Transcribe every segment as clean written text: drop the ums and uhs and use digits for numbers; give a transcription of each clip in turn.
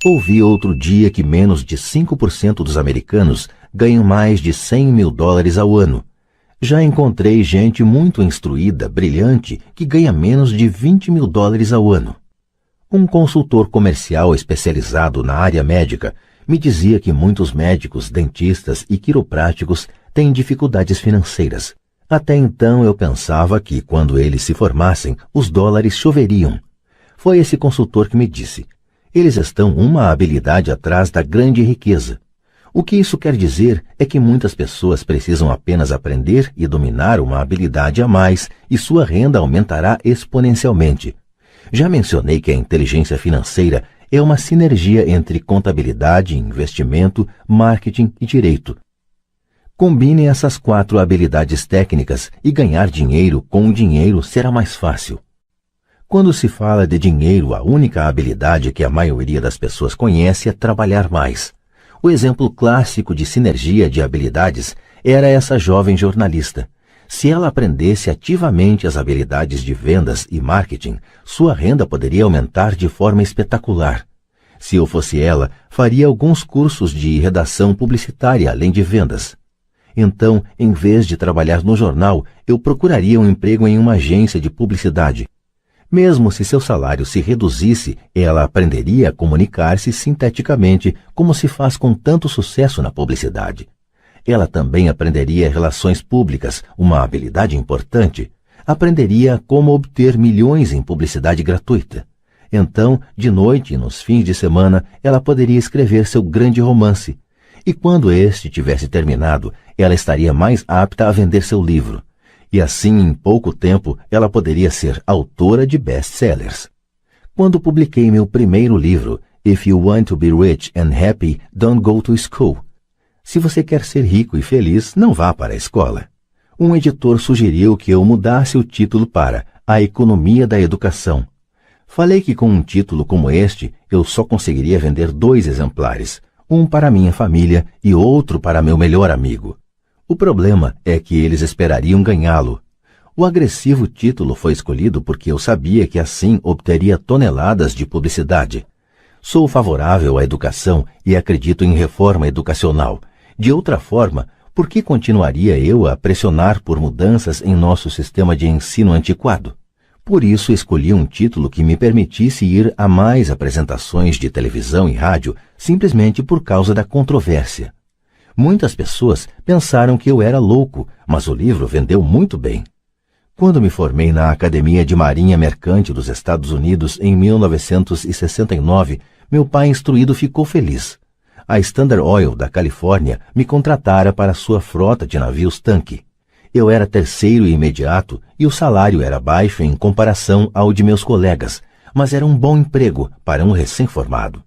Ouvi outro dia que menos de 5% dos americanos ganham mais de $100 mil ao ano. Já encontrei gente muito instruída, brilhante, que ganha menos de $20 mil ao ano. Um consultor comercial especializado na área médica me dizia que muitos médicos, dentistas e quiropráticos têm dificuldades financeiras. Até então eu pensava que, quando eles se formassem, os dólares choveriam. Foi esse consultor que me disse: eles estão uma habilidade atrás da grande riqueza. O que isso quer dizer é que muitas pessoas precisam apenas aprender e dominar uma habilidade a mais e sua renda aumentará exponencialmente. Já mencionei que a inteligência financeira é uma sinergia entre contabilidade, investimento, marketing e direito. Combine essas 4 habilidades técnicas e ganhar dinheiro com o dinheiro será mais fácil. Quando se fala de dinheiro, a única habilidade que a maioria das pessoas conhece é trabalhar mais. O exemplo clássico de sinergia de habilidades era essa jovem jornalista. Se ela aprendesse ativamente as habilidades de vendas e marketing, sua renda poderia aumentar de forma espetacular. Se eu fosse ela, faria alguns cursos de redação publicitária além de vendas. Então, em vez de trabalhar no jornal, eu procuraria um emprego em uma agência de publicidade. Mesmo se seu salário se reduzisse, ela aprenderia a comunicar-se sinteticamente, como se faz com tanto sucesso na publicidade. Ela também aprenderia relações públicas, uma habilidade importante. Aprenderia como obter milhões em publicidade gratuita. Então, de noite e nos fins de semana, ela poderia escrever seu grande romance. E quando este tivesse terminado, ela estaria mais apta a vender seu livro. E assim, em pouco tempo, ela poderia ser autora de best-sellers. Quando publiquei meu primeiro livro, If You Want to Be Rich and Happy, Don't Go to School. Se você quer ser rico e feliz, não vá para a escola. Um editor sugeriu que eu mudasse o título para A Economia da Educação. Falei que com um título como este, eu só conseguiria vender 2 exemplares, um para minha família e outro para meu melhor amigo. O problema é que eles esperariam ganhá-lo. O agressivo título foi escolhido porque eu sabia que assim obteria toneladas de publicidade. Sou favorável à educação e acredito em reforma educacional. De outra forma, por que continuaria eu a pressionar por mudanças em nosso sistema de ensino antiquado? Por isso escolhi um título que me permitisse ir a mais apresentações de televisão e rádio simplesmente por causa da controvérsia. Muitas pessoas pensaram que eu era louco, mas o livro vendeu muito bem. Quando me formei na Academia de Marinha Mercante dos Estados Unidos em 1969, meu pai instruído ficou feliz. A Standard Oil da Califórnia me contratara para sua frota de navios-tanque. Eu era terceiro imediato e o salário era baixo em comparação ao de meus colegas, mas era um bom emprego para um recém-formado.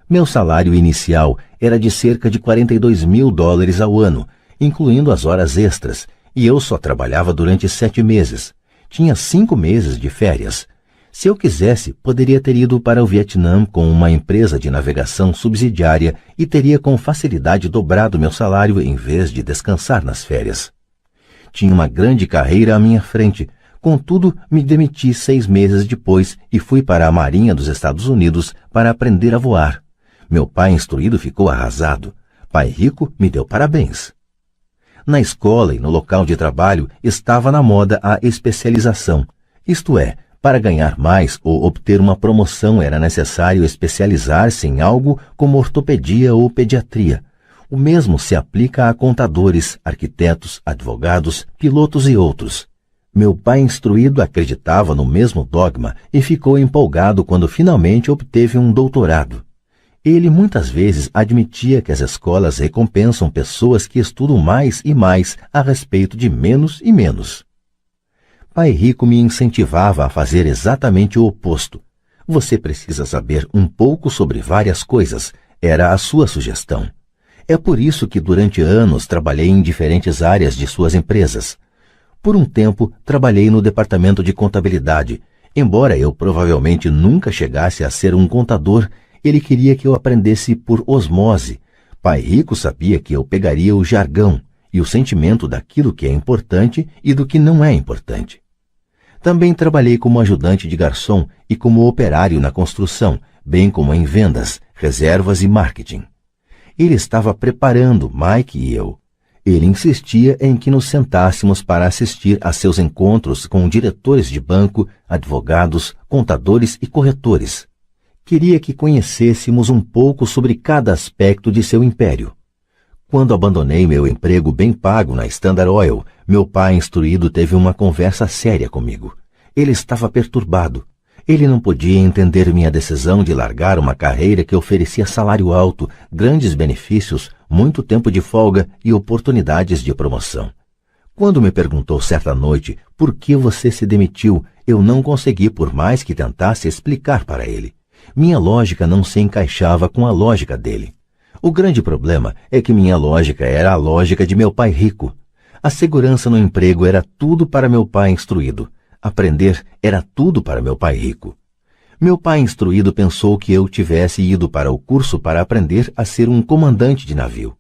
Meu salário inicial era de cerca de $42 mil ao ano, incluindo as horas extras, e eu só trabalhava durante 7 meses. Tinha 5 meses de férias. Se eu quisesse, poderia ter ido para o Vietnã com uma empresa de navegação subsidiária e teria com facilidade dobrado meu salário em vez de descansar nas férias. Tinha uma grande carreira à minha frente, contudo me demiti 6 meses depois e fui para a Marinha dos Estados Unidos para aprender a voar. Meu pai instruído ficou arrasado. Pai rico me deu parabéns. Na escola e no local de trabalho estava na moda a especialização. Isto é, para ganhar mais ou obter uma promoção era necessário especializar-se em algo como ortopedia ou pediatria. O mesmo se aplica a contadores, arquitetos, advogados, pilotos e outros. Meu pai instruído acreditava no mesmo dogma e ficou empolgado quando finalmente obteve um doutorado. Ele muitas vezes admitia que as escolas recompensam pessoas que estudam mais e mais a respeito de menos e menos. Pai rico me incentivava a fazer exatamente o oposto. Você precisa saber um pouco sobre várias coisas, era a sua sugestão. É por isso que durante anos trabalhei em diferentes áreas de suas empresas. Por um tempo, trabalhei no departamento de contabilidade. Embora eu provavelmente nunca chegasse a ser um contador, ele queria que eu aprendesse por osmose. Pai rico sabia que eu pegaria o jargão e o sentimento daquilo que é importante e do que não é importante. Também trabalhei como ajudante de garçom e como operário na construção, bem como em vendas, reservas e marketing. Ele estava preparando Mike e eu. Ele insistia em que nos sentássemos para assistir a seus encontros com diretores de banco, advogados, contadores e corretores. Queria que conhecêssemos um pouco sobre cada aspecto de seu império. Quando abandonei meu emprego bem pago na Standard Oil, meu pai instruído teve uma conversa séria comigo. Ele estava perturbado. Ele não podia entender minha decisão de largar uma carreira que oferecia salário alto, grandes benefícios, muito tempo de folga e oportunidades de promoção. Quando me perguntou certa noite por que você se demitiu, eu não consegui, por mais que tentasse, explicar para ele. Minha lógica não se encaixava com a lógica dele. O grande problema é que minha lógica era a lógica de meu pai rico. A segurança no emprego era tudo para meu pai instruído. Aprender era tudo para meu pai rico. Meu pai instruído pensou que eu tivesse ido para o curso para aprender a ser um comandante de navio.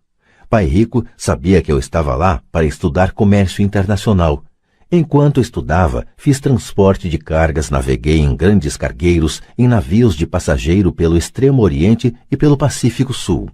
Pai rico sabia que eu estava lá para estudar comércio internacional. Enquanto estudava, fiz transporte de cargas, naveguei em grandes cargueiros, em navios de passageiro pelo Extremo Oriente e pelo Pacífico Sul.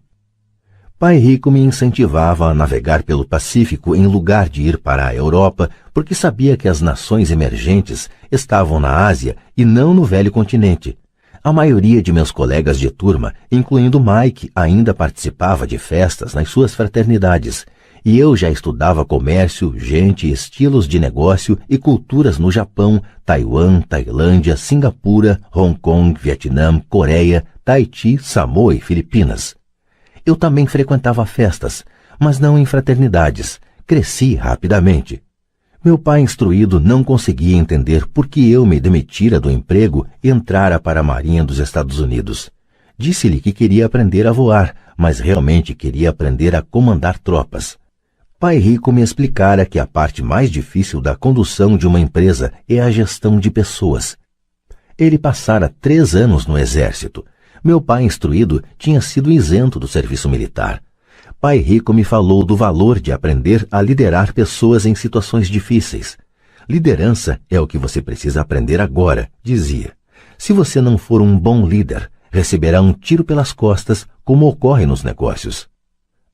Pai rico me incentivava a navegar pelo Pacífico em lugar de ir para a Europa, porque sabia que as nações emergentes estavam na Ásia e não no velho continente. A maioria de meus colegas de turma, incluindo Mike, ainda participava de festas nas suas fraternidades, e eu já estudava comércio, gente, estilos de negócio e culturas no Japão, Taiwan, Tailândia, Singapura, Hong Kong, Vietnã, Coreia, Tahiti, Samoa e Filipinas. Eu também frequentava festas, mas não em fraternidades. Cresci rapidamente. Meu pai instruído não conseguia entender por que eu me demitira do emprego e entrara para a Marinha dos Estados Unidos. Disse-lhe que queria aprender a voar, mas realmente queria aprender a comandar tropas. Pai rico me explicara que a parte mais difícil da condução de uma empresa é a gestão de pessoas. Ele passara 3 anos no exército. Meu pai instruído tinha sido isento do serviço militar. Pai rico me falou do valor de aprender a liderar pessoas em situações difíceis. Liderança é o que você precisa aprender agora, dizia. Se você não for um bom líder, receberá um tiro pelas costas, como ocorre nos negócios.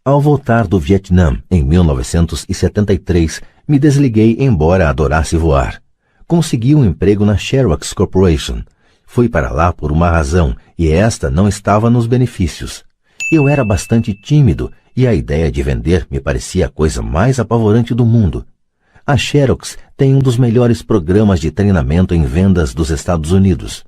Ao voltar do Vietnã, em 1973, me desliguei embora adorasse voar. Consegui um emprego na Xerox Corporation. Fui para lá por uma razão, e esta não estava nos benefícios. Eu era bastante tímido, e a ideia de vender me parecia a coisa mais apavorante do mundo. A Xerox tem um dos melhores programas de treinamento em vendas dos Estados Unidos.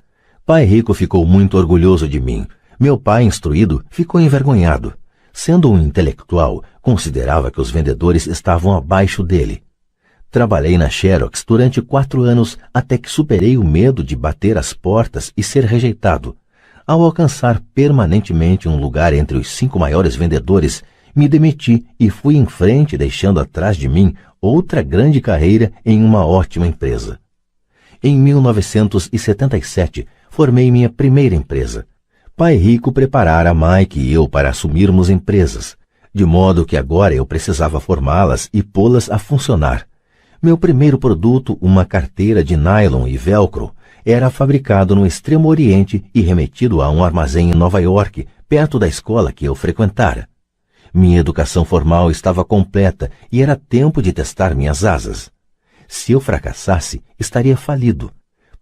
Pai rico ficou muito orgulhoso de mim. Meu pai instruído ficou envergonhado. Sendo um intelectual, considerava que os vendedores estavam abaixo dele. Trabalhei na Xerox durante 4 anos até que superei o medo de bater as portas e ser rejeitado. Ao alcançar permanentemente um lugar entre os 5 maiores vendedores, me demiti e fui em frente, deixando atrás de mim outra grande carreira em uma ótima empresa. Em 1977, formei minha primeira empresa. Pai rico preparara Mike e eu para assumirmos empresas, de modo que agora eu precisava formá-las e pô-las a funcionar. Meu primeiro produto, uma carteira de nylon e velcro, era fabricado no Extremo Oriente e remetido a um armazém em Nova York, perto da escola que eu frequentara. Minha educação formal estava completa e era tempo de testar minhas asas. Se eu fracassasse, estaria falido.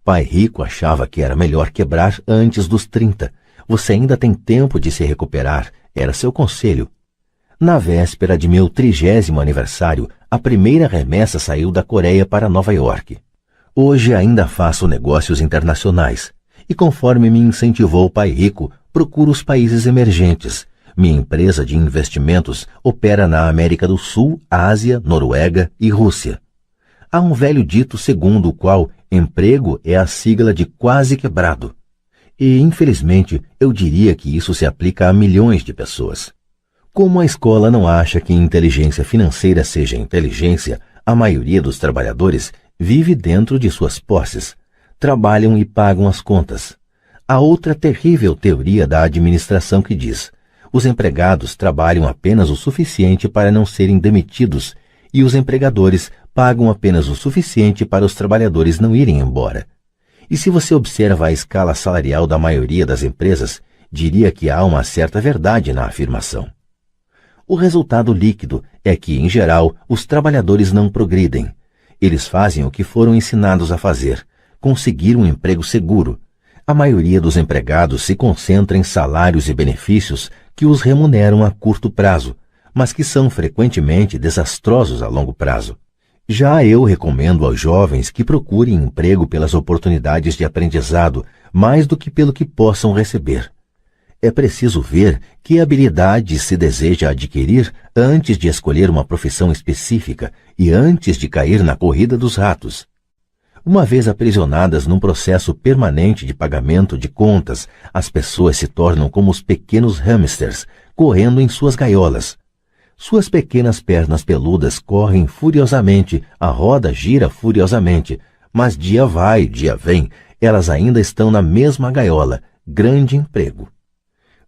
Pai rico achava que era melhor quebrar antes dos 30. Você ainda tem tempo de se recuperar, era seu conselho. Na véspera de meu 30º aniversário, a primeira remessa saiu da Coreia para Nova York. Hoje ainda faço negócios internacionais, e conforme me incentivou Pai rico, procuro os países emergentes. Minha empresa de investimentos opera na América do Sul, Ásia, Noruega e Rússia. Há um velho dito segundo o qual emprego é a sigla de quase quebrado. E, infelizmente, eu diria que isso se aplica a milhões de pessoas. Como a escola não acha que inteligência financeira seja inteligência, a maioria dos trabalhadores vive dentro de suas posses. Trabalham e pagam as contas. Há outra terrível teoria da administração que diz: os empregados trabalham apenas o suficiente para não serem demitidos e os empregadores pagam apenas o suficiente para os trabalhadores não irem embora. E se você observa a escala salarial da maioria das empresas, diria que há uma certa verdade na afirmação. O resultado líquido é que, em geral, os trabalhadores não progridem. Eles fazem o que foram ensinados a fazer, conseguir um emprego seguro. A maioria dos empregados se concentra em salários e benefícios que os remuneram a curto prazo, mas que são frequentemente desastrosos a longo prazo. Já eu recomendo aos jovens que procurem emprego pelas oportunidades de aprendizado, mais do que pelo que possam receber. É preciso ver que habilidades se deseja adquirir antes de escolher uma profissão específica e antes de cair na corrida dos ratos. Uma vez aprisionadas num processo permanente de pagamento de contas, as pessoas se tornam como os pequenos hamsters, correndo em suas gaiolas. Suas pequenas pernas peludas correm furiosamente, a roda gira furiosamente, mas dia vai, dia vem, elas ainda estão na mesma gaiola, grande emprego.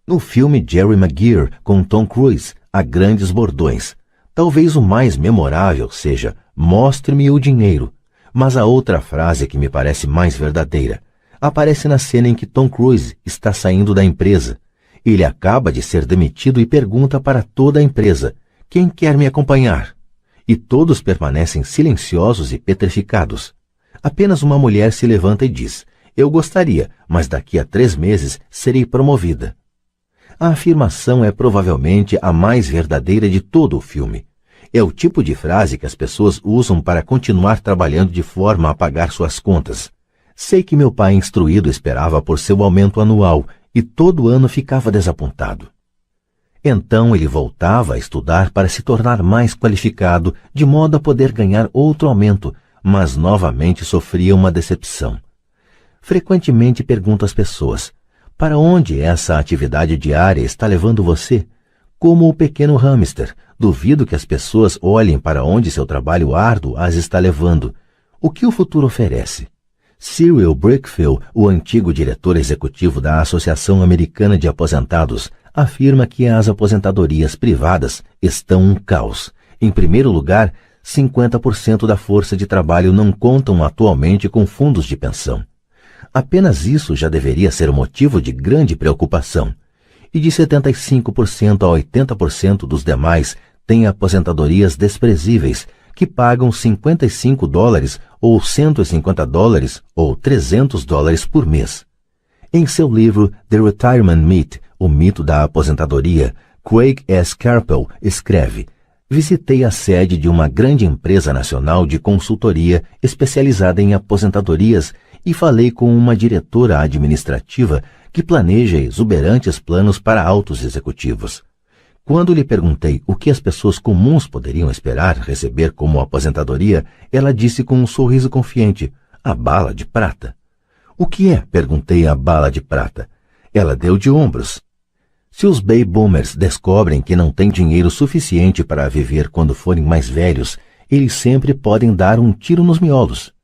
No filme Jerry Maguire, com Tom Cruise, há grandes bordões. Talvez o mais memorável seja "Mostre-me o dinheiro", mas a outra frase que me parece mais verdadeira aparece na cena em que Tom Cruise está saindo da empresa. Ele acaba de ser demitido e pergunta para toda a empresa: "Quem quer me acompanhar?" E todos permanecem silenciosos e petrificados. Apenas uma mulher se levanta e diz: "Eu gostaria, mas daqui a 3 meses serei promovida." A afirmação é provavelmente a mais verdadeira de todo o filme. É o tipo de frase que as pessoas usam para continuar trabalhando de forma a pagar suas contas. Sei que meu pai instruído esperava por seu aumento anual e todo ano ficava desapontado. Então ele voltava a estudar para se tornar mais qualificado, de modo a poder ganhar outro aumento, mas novamente sofria uma decepção. Frequentemente pergunto às pessoas: para onde essa atividade diária está levando você? Como o pequeno hamster, duvido que as pessoas olhem para onde seu trabalho árduo as está levando. O que o futuro oferece? Cyril Brickfield, o antigo diretor executivo da Associação Americana de Aposentados, afirma que as aposentadorias privadas estão um caos. Em primeiro lugar, 50% da força de trabalho não contam atualmente com fundos de pensão. Apenas isso já deveria ser motivo de grande preocupação. E de 75% a 80% dos demais têm aposentadorias desprezíveis, que pagam $55 ou $150 ou $300 por mês. Em seu livro The Retirement Myth, o mito da aposentadoria, Craig S. Carpel escreve: visitei a sede de uma grande empresa nacional de consultoria especializada em aposentadorias e falei com uma diretora administrativa que planeja exuberantes planos para altos executivos. Quando lhe perguntei o que as pessoas comuns poderiam esperar receber como aposentadoria, ela disse com um sorriso confiante: "A bala de prata." "O que é?" perguntei a bala de prata. Ela deu de ombros. Se os baby boomers descobrem que não têm dinheiro suficiente para viver quando forem mais velhos, eles sempre podem dar um tiro nos miolos.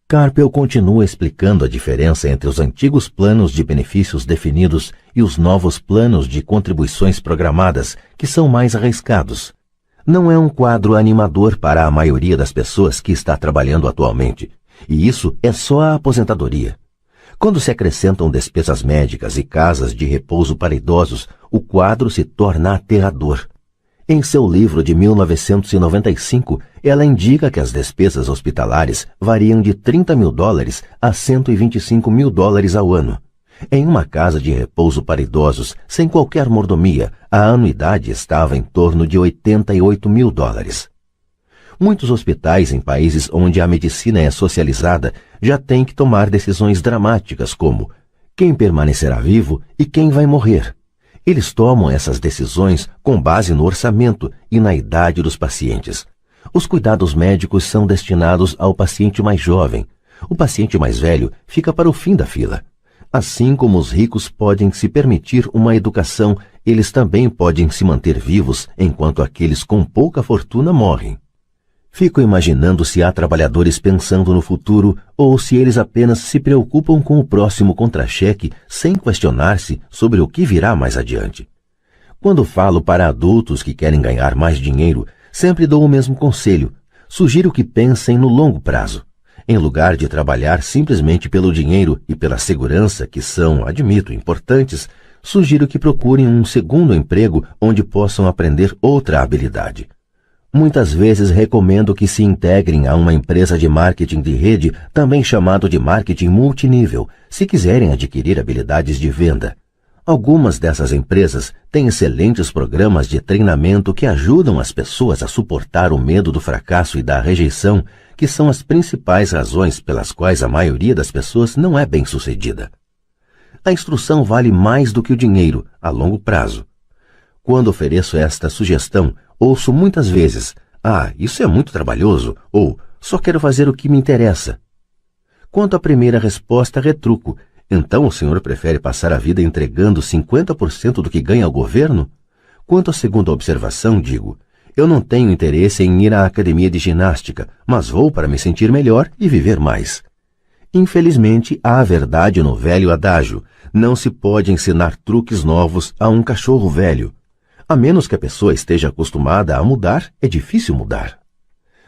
Carpel continua explicando a diferença entre os antigos planos de benefícios definidos e os novos planos de contribuições programadas, que são mais arriscados. Não é um quadro animador para a maioria das pessoas que está trabalhando atualmente, e isso é só a aposentadoria. Quando se acrescentam despesas médicas e casas de repouso para idosos, o quadro se torna aterrador. Em seu livro de 1995, ela indica que as despesas hospitalares variam de $30 mil a $125 mil ao ano. Em uma casa de repouso para idosos, sem qualquer mordomia, a anuidade estava em torno de $88 mil. Muitos hospitais em países onde a medicina é socializada já têm que tomar decisões dramáticas como quem permanecerá vivo e quem vai morrer. Eles tomam essas decisões com base no orçamento e na idade dos pacientes. Os cuidados médicos são destinados ao paciente mais jovem. O paciente mais velho fica para o fim da fila. Assim como os ricos podem se permitir uma educação, eles também podem se manter vivos enquanto aqueles com pouca fortuna morrem. Fico imaginando se há trabalhadores pensando no futuro ou se eles apenas se preocupam com o próximo contra-cheque sem questionar-se sobre o que virá mais adiante. Quando falo para adultos que querem ganhar mais dinheiro, sempre dou o mesmo conselho. Sugiro que pensem no longo prazo. Em lugar de trabalhar simplesmente pelo dinheiro e pela segurança, que são, admito, importantes, sugiro que procurem um segundo emprego onde possam aprender outra habilidade. Muitas vezes recomendo que se integrem a uma empresa de marketing de rede, também chamado de marketing multinível, se quiserem adquirir habilidades de venda. Algumas dessas empresas têm excelentes programas de treinamento que ajudam as pessoas a suportar o medo do fracasso e da rejeição, que são as principais razões pelas quais a maioria das pessoas não é bem-sucedida. A instrução vale mais do que o dinheiro, a longo prazo. Quando ofereço esta sugestão, ouço muitas vezes: "Ah, isso é muito trabalhoso", ou "só quero fazer o que me interessa". Quanto à primeira resposta, retruco: "Então o senhor prefere passar a vida entregando 50% do que ganha ao governo?" Quanto à segunda observação, digo: "Eu não tenho interesse em ir à academia de ginástica, mas vou para me sentir melhor e viver mais." Infelizmente, há a verdade no velho adágio: não se pode ensinar truques novos a um cachorro velho. A menos que a pessoa esteja acostumada a mudar, é difícil mudar.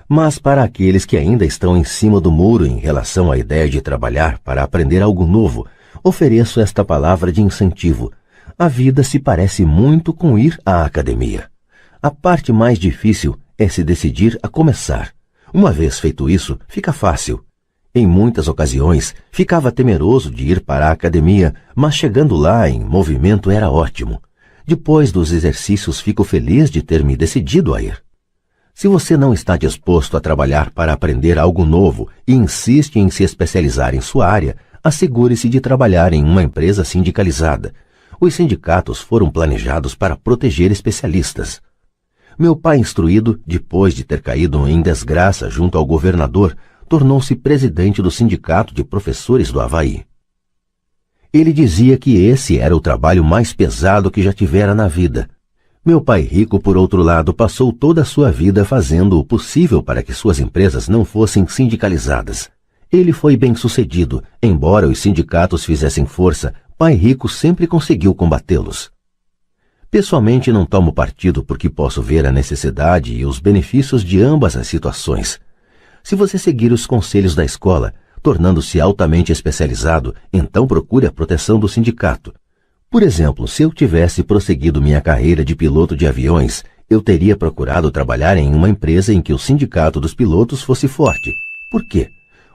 Mas para aqueles que ainda estão em cima do muro em relação à ideia de trabalhar para aprender algo novo, ofereço esta palavra de incentivo: a vida se parece muito com ir à academia. A parte mais difícil é se decidir a começar. Uma vez feito isso, fica fácil. Em muitas ocasiões, ficava temeroso de ir para a academia, mas chegando lá em movimento era ótimo. Depois dos exercícios, fico feliz de ter me decidido a ir. Se você não está disposto a trabalhar para aprender algo novo e insiste em se especializar em sua área, assegure-se de trabalhar em uma empresa sindicalizada. Os sindicatos foram planejados para proteger especialistas. Meu pai instruído, depois de ter caído em desgraça junto ao governador, tornou-se presidente do Sindicato de Professores do Havaí. Ele dizia que esse era o trabalho mais pesado que já tivera na vida. Meu pai rico, por outro lado, passou toda a sua vida fazendo o possível para que suas empresas não fossem sindicalizadas. Ele foi bem-sucedido, embora os sindicatos fizessem força, pai rico sempre conseguiu combatê-los. Pessoalmente não tomo partido porque posso ver a necessidade e os benefícios de ambas as situações. Se você seguir os conselhos da escola, tornando-se altamente especializado, então procure a proteção do sindicato. Por exemplo, se eu tivesse prosseguido minha carreira de piloto de aviões, eu teria procurado trabalhar em uma empresa em que o sindicato dos pilotos fosse forte. Por quê?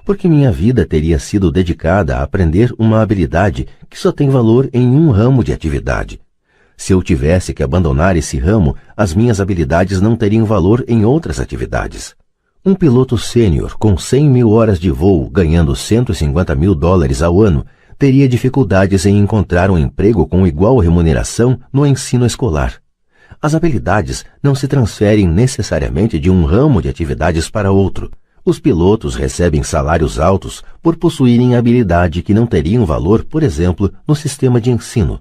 Porque minha vida teria sido dedicada a aprender uma habilidade que só tem valor em um ramo de atividade. Se eu tivesse que abandonar esse ramo, as minhas habilidades não teriam valor em outras atividades. Um piloto sênior com 100 mil horas de voo, ganhando $150 mil ao ano, teria dificuldades em encontrar um emprego com igual remuneração no ensino escolar. As habilidades não se transferem necessariamente de um ramo de atividades para outro. Os pilotos recebem salários altos por possuírem habilidade que não teriam valor, por exemplo, no sistema de ensino.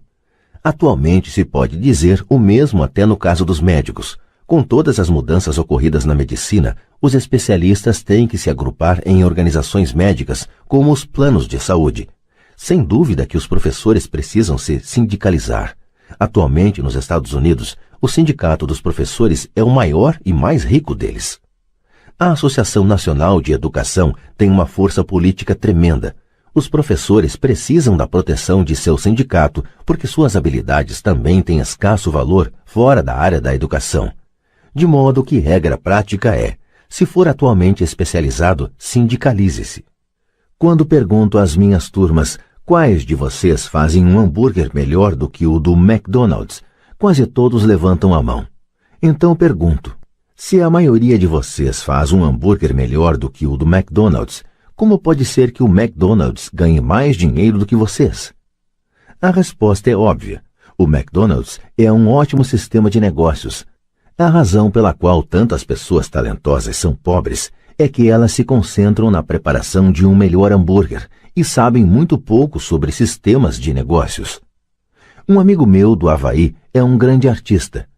Atualmente se pode dizer o mesmo até no caso dos médicos. Com todas as mudanças ocorridas na medicina, os especialistas têm que se agrupar em organizações médicas, como os planos de saúde. Sem dúvida que os professores precisam se sindicalizar. Atualmente, nos Estados Unidos, o Sindicato dos Professores é o maior e mais rico deles. A Associação Nacional de Educação tem uma força política tremenda. Os professores precisam da proteção de seu sindicato, porque suas habilidades também têm escasso valor fora da área da educação. De modo que regra prática é: se for atualmente especializado, sindicalize-se. Quando pergunto às minhas turmas quais de vocês fazem um hambúrguer melhor do que o do McDonald's, quase todos levantam a mão. Então pergunto: se a maioria de vocês faz um hambúrguer melhor do que o do McDonald's, como pode ser que o McDonald's ganhe mais dinheiro do que vocês? A resposta é óbvia. O McDonald's é um ótimo sistema de negócios. A razão pela qual tantas pessoas talentosas são pobres é que elas se concentram na preparação de um melhor hambúrguer e sabem muito pouco sobre sistemas de negócios. Um amigo meu do Havaí é um grande artista.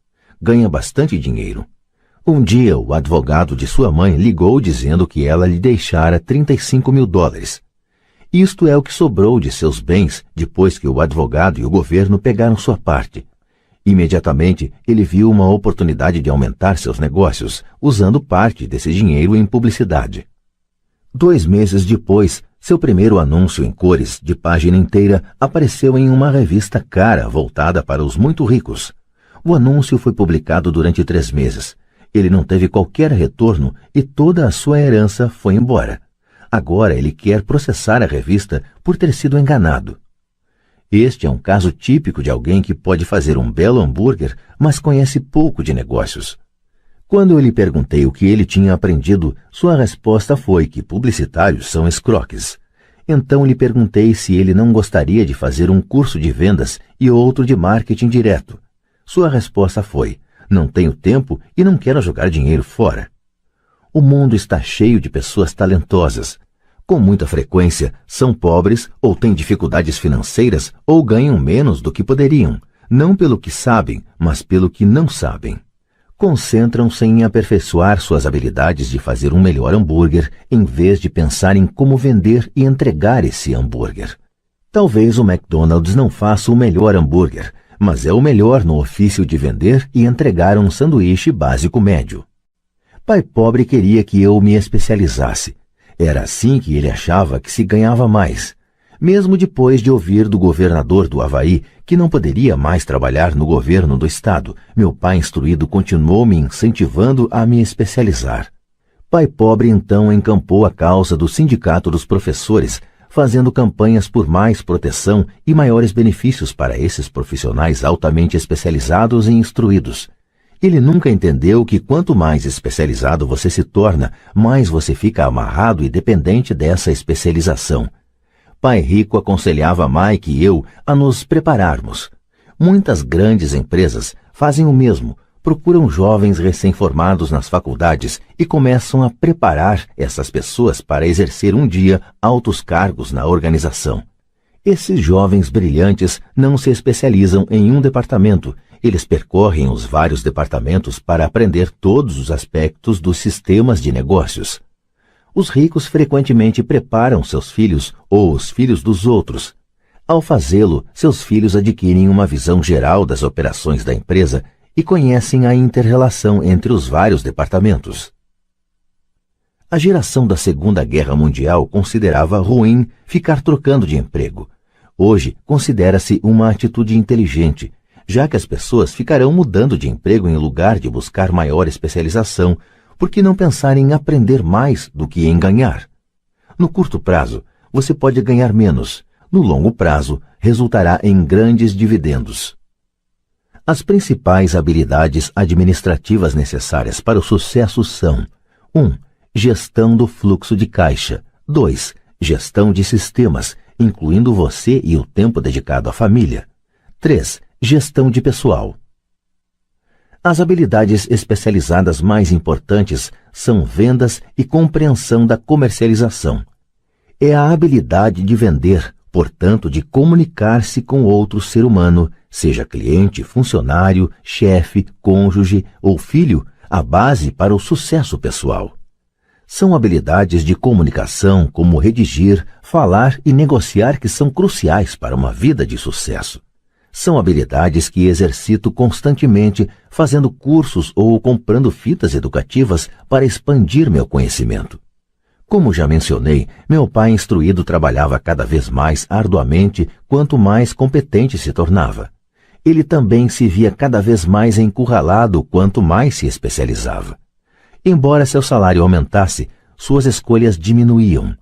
Ganha bastante dinheiro. Um dia, o advogado de sua mãe ligou dizendo que ela lhe deixara $35 mil. Isto é o que sobrou de seus bens depois que o advogado e o governo pegaram sua parte. Imediatamente, ele viu uma oportunidade de aumentar seus negócios, usando parte desse dinheiro em publicidade. 2 meses depois, seu primeiro anúncio em cores, de página inteira, apareceu em uma revista cara voltada para os muito ricos. O anúncio foi publicado durante 3 meses. Ele não teve qualquer retorno e toda a sua herança foi embora. Agora ele quer processar a revista por ter sido enganado. Este é um caso típico de alguém que pode fazer um belo hambúrguer, mas conhece pouco de negócios. Quando eu lhe perguntei o que ele tinha aprendido, sua resposta foi que publicitários são escroques. Então lhe perguntei se ele não gostaria de fazer um curso de vendas e outro de marketing direto. Sua resposta foi: não tenho tempo e não quero jogar dinheiro fora. O mundo está cheio de pessoas talentosas. Com muita frequência, são pobres ou têm dificuldades financeiras ou ganham menos do que poderiam, não pelo que sabem, mas pelo que não sabem. Concentram-se em aperfeiçoar suas habilidades de fazer um melhor hambúrguer, em vez de pensar em como vender e entregar esse hambúrguer. Talvez o McDonald's não faça o melhor hambúrguer, mas é o melhor no ofício de vender e entregar um sanduíche básico médio. Pai pobre queria que eu me especializasse. Era assim que ele achava que se ganhava mais. Mesmo depois de ouvir do governador do Havaí que não poderia mais trabalhar no governo do estado, meu pai instruído continuou me incentivando a me especializar. Pai pobre então encampou a causa do Sindicato dos Professores, fazendo campanhas por mais proteção e maiores benefícios para esses profissionais altamente especializados e instruídos. Ele nunca entendeu que quanto mais especializado você se torna, mais você fica amarrado e dependente dessa especialização. Pai rico aconselhava Mike e eu a nos prepararmos. Muitas grandes empresas fazem o mesmo, procuram jovens recém-formados nas faculdades e começam a preparar essas pessoas para exercer um dia altos cargos na organização. Esses jovens brilhantes não se especializam em um departamento. Eles percorrem os vários departamentos para aprender todos os aspectos dos sistemas de negócios. Os ricos frequentemente preparam seus filhos ou os filhos dos outros. Ao fazê-lo, seus filhos adquirem uma visão geral das operações da empresa e conhecem a inter-relação entre os vários departamentos. A geração da Segunda Guerra Mundial considerava ruim ficar trocando de emprego. Hoje, considera-se uma atitude inteligente, já que as pessoas ficarão mudando de emprego em lugar de buscar maior especialização, por que não pensar em aprender mais do que em ganhar? No curto prazo, você pode ganhar menos. No longo prazo, resultará em grandes dividendos. As principais habilidades administrativas necessárias para o sucesso são: 1. Gestão do fluxo de caixa. 2. Gestão de sistemas, incluindo você e o tempo dedicado à família. 3. Gestão de pessoal. As habilidades especializadas mais importantes são vendas e compreensão da comercialização. É a habilidade de vender, portanto, de comunicar-se com outro ser humano, seja cliente, funcionário, chefe, cônjuge ou filho, a base para o sucesso pessoal. São habilidades de comunicação como redigir, falar e negociar que são cruciais para uma vida de sucesso. São habilidades que exercito constantemente, fazendo cursos ou comprando fitas educativas para expandir meu conhecimento. Como já mencionei, meu pai instruído trabalhava cada vez mais arduamente quanto mais competente se tornava. Ele também se via cada vez mais encurralado quanto mais se especializava. Embora seu salário aumentasse, suas escolhas diminuíam.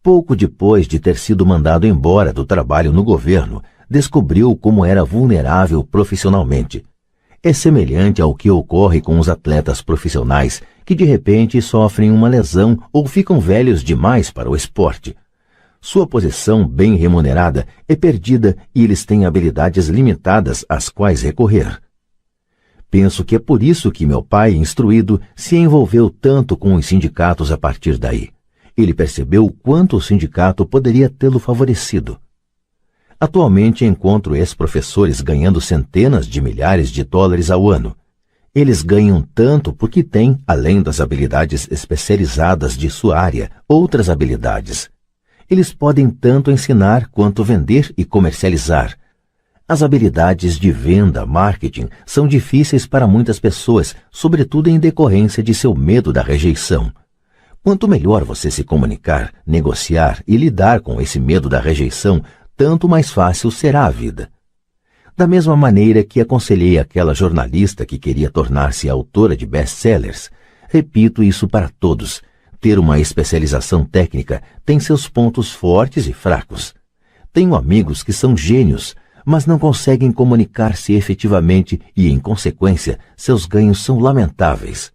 Pouco depois de ter sido mandado embora do trabalho no governo, descobriu como era vulnerável profissionalmente. É semelhante ao que ocorre com os atletas profissionais, que de repente sofrem uma lesão ou ficam velhos demais para o esporte. Sua posição bem remunerada é perdida e eles têm habilidades limitadas às quais recorrer. Penso que é por isso que meu pai, instruído, se envolveu tanto com os sindicatos a partir daí. Ele percebeu o quanto o sindicato poderia tê-lo favorecido. Atualmente encontro ex-professores ganhando centenas de milhares de dólares ao ano. Eles ganham tanto porque têm, além das habilidades especializadas de sua área, outras habilidades. Eles podem tanto ensinar quanto vender e comercializar. As habilidades de venda, marketing, são difíceis para muitas pessoas, sobretudo em decorrência de seu medo da rejeição. Quanto melhor você se comunicar, negociar e lidar com esse medo da rejeição, tanto mais fácil será a vida. Da mesma maneira que aconselhei aquela jornalista que queria tornar-se autora de best-sellers, repito isso para todos. Ter uma especialização técnica tem seus pontos fortes e fracos. Tenho amigos que são gênios, mas não conseguem comunicar-se efetivamente e, em consequência, seus ganhos são lamentáveis.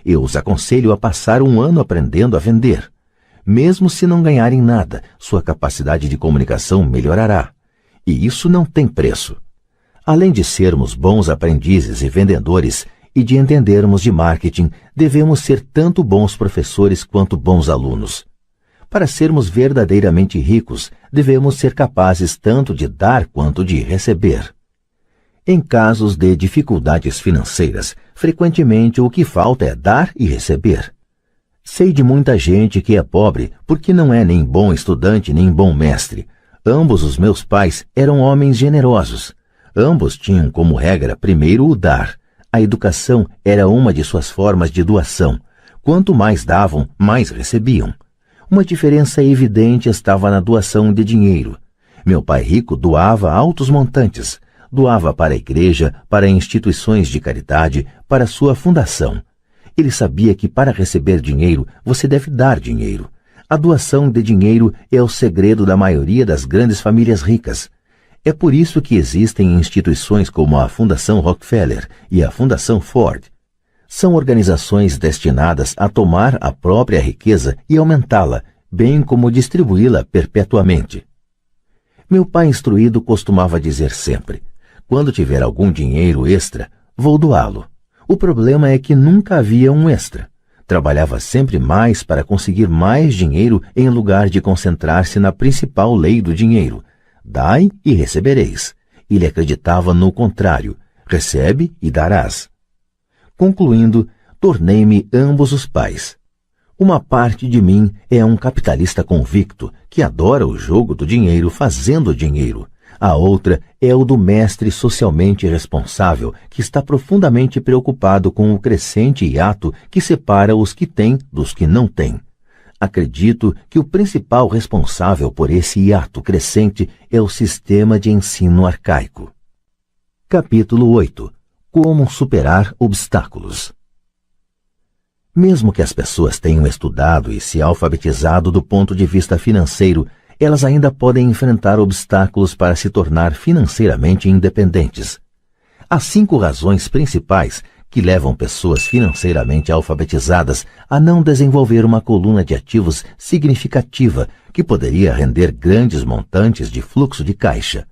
Eu os aconselho a passar um ano aprendendo a vender. Mesmo se não ganharem nada, sua capacidade de comunicação melhorará. E isso não tem preço. Além de sermos bons aprendizes e vendedores e de entendermos de marketing, devemos ser tanto bons professores quanto bons alunos. Para sermos verdadeiramente ricos, devemos ser capazes tanto de dar quanto de receber. Em casos de dificuldades financeiras, frequentemente o que falta é dar e receber. Sei de muita gente que é pobre porque não é nem bom estudante nem bom mestre. Ambos os meus pais eram homens generosos. Ambos tinham como regra primeiro o dar. A educação era uma de suas formas de doação. Quanto mais davam, mais recebiam. Uma diferença evidente estava na doação de dinheiro. Meu pai rico doava altos montantes. Doava para a igreja, para instituições de caridade, para sua fundação. Ele sabia que para receber dinheiro, você deve dar dinheiro. A doação de dinheiro é o segredo da maioria das grandes famílias ricas. É por isso que existem instituições como a Fundação Rockefeller e a Fundação Ford. São organizações destinadas a tomar a própria riqueza e aumentá-la, bem como distribuí-la perpetuamente. Meu pai instruído costumava dizer sempre: quando tiver algum dinheiro extra, vou doá-lo. O problema é que nunca havia um extra. Trabalhava sempre mais para conseguir mais dinheiro em lugar de concentrar-se na principal lei do dinheiro: dai e recebereis. Ele acreditava no contrário: recebe e darás. Concluindo, tornei-me ambos os pais. Uma parte de mim é um capitalista convicto que adora o jogo do dinheiro fazendo dinheiro. A outra é o do mestre socialmente responsável que está profundamente preocupado com o crescente hiato que separa os que têm dos que não têm. Acredito que o principal responsável por esse hiato crescente é o sistema de ensino arcaico. Capítulo 8. Como superar obstáculos. Mesmo que as pessoas tenham estudado e se alfabetizado do ponto de vista financeiro, elas ainda podem enfrentar obstáculos para se tornar financeiramente independentes. Há 5 razões principais que levam pessoas financeiramente alfabetizadas a não desenvolver uma coluna de ativos significativa que poderia render grandes montantes de fluxo de caixa.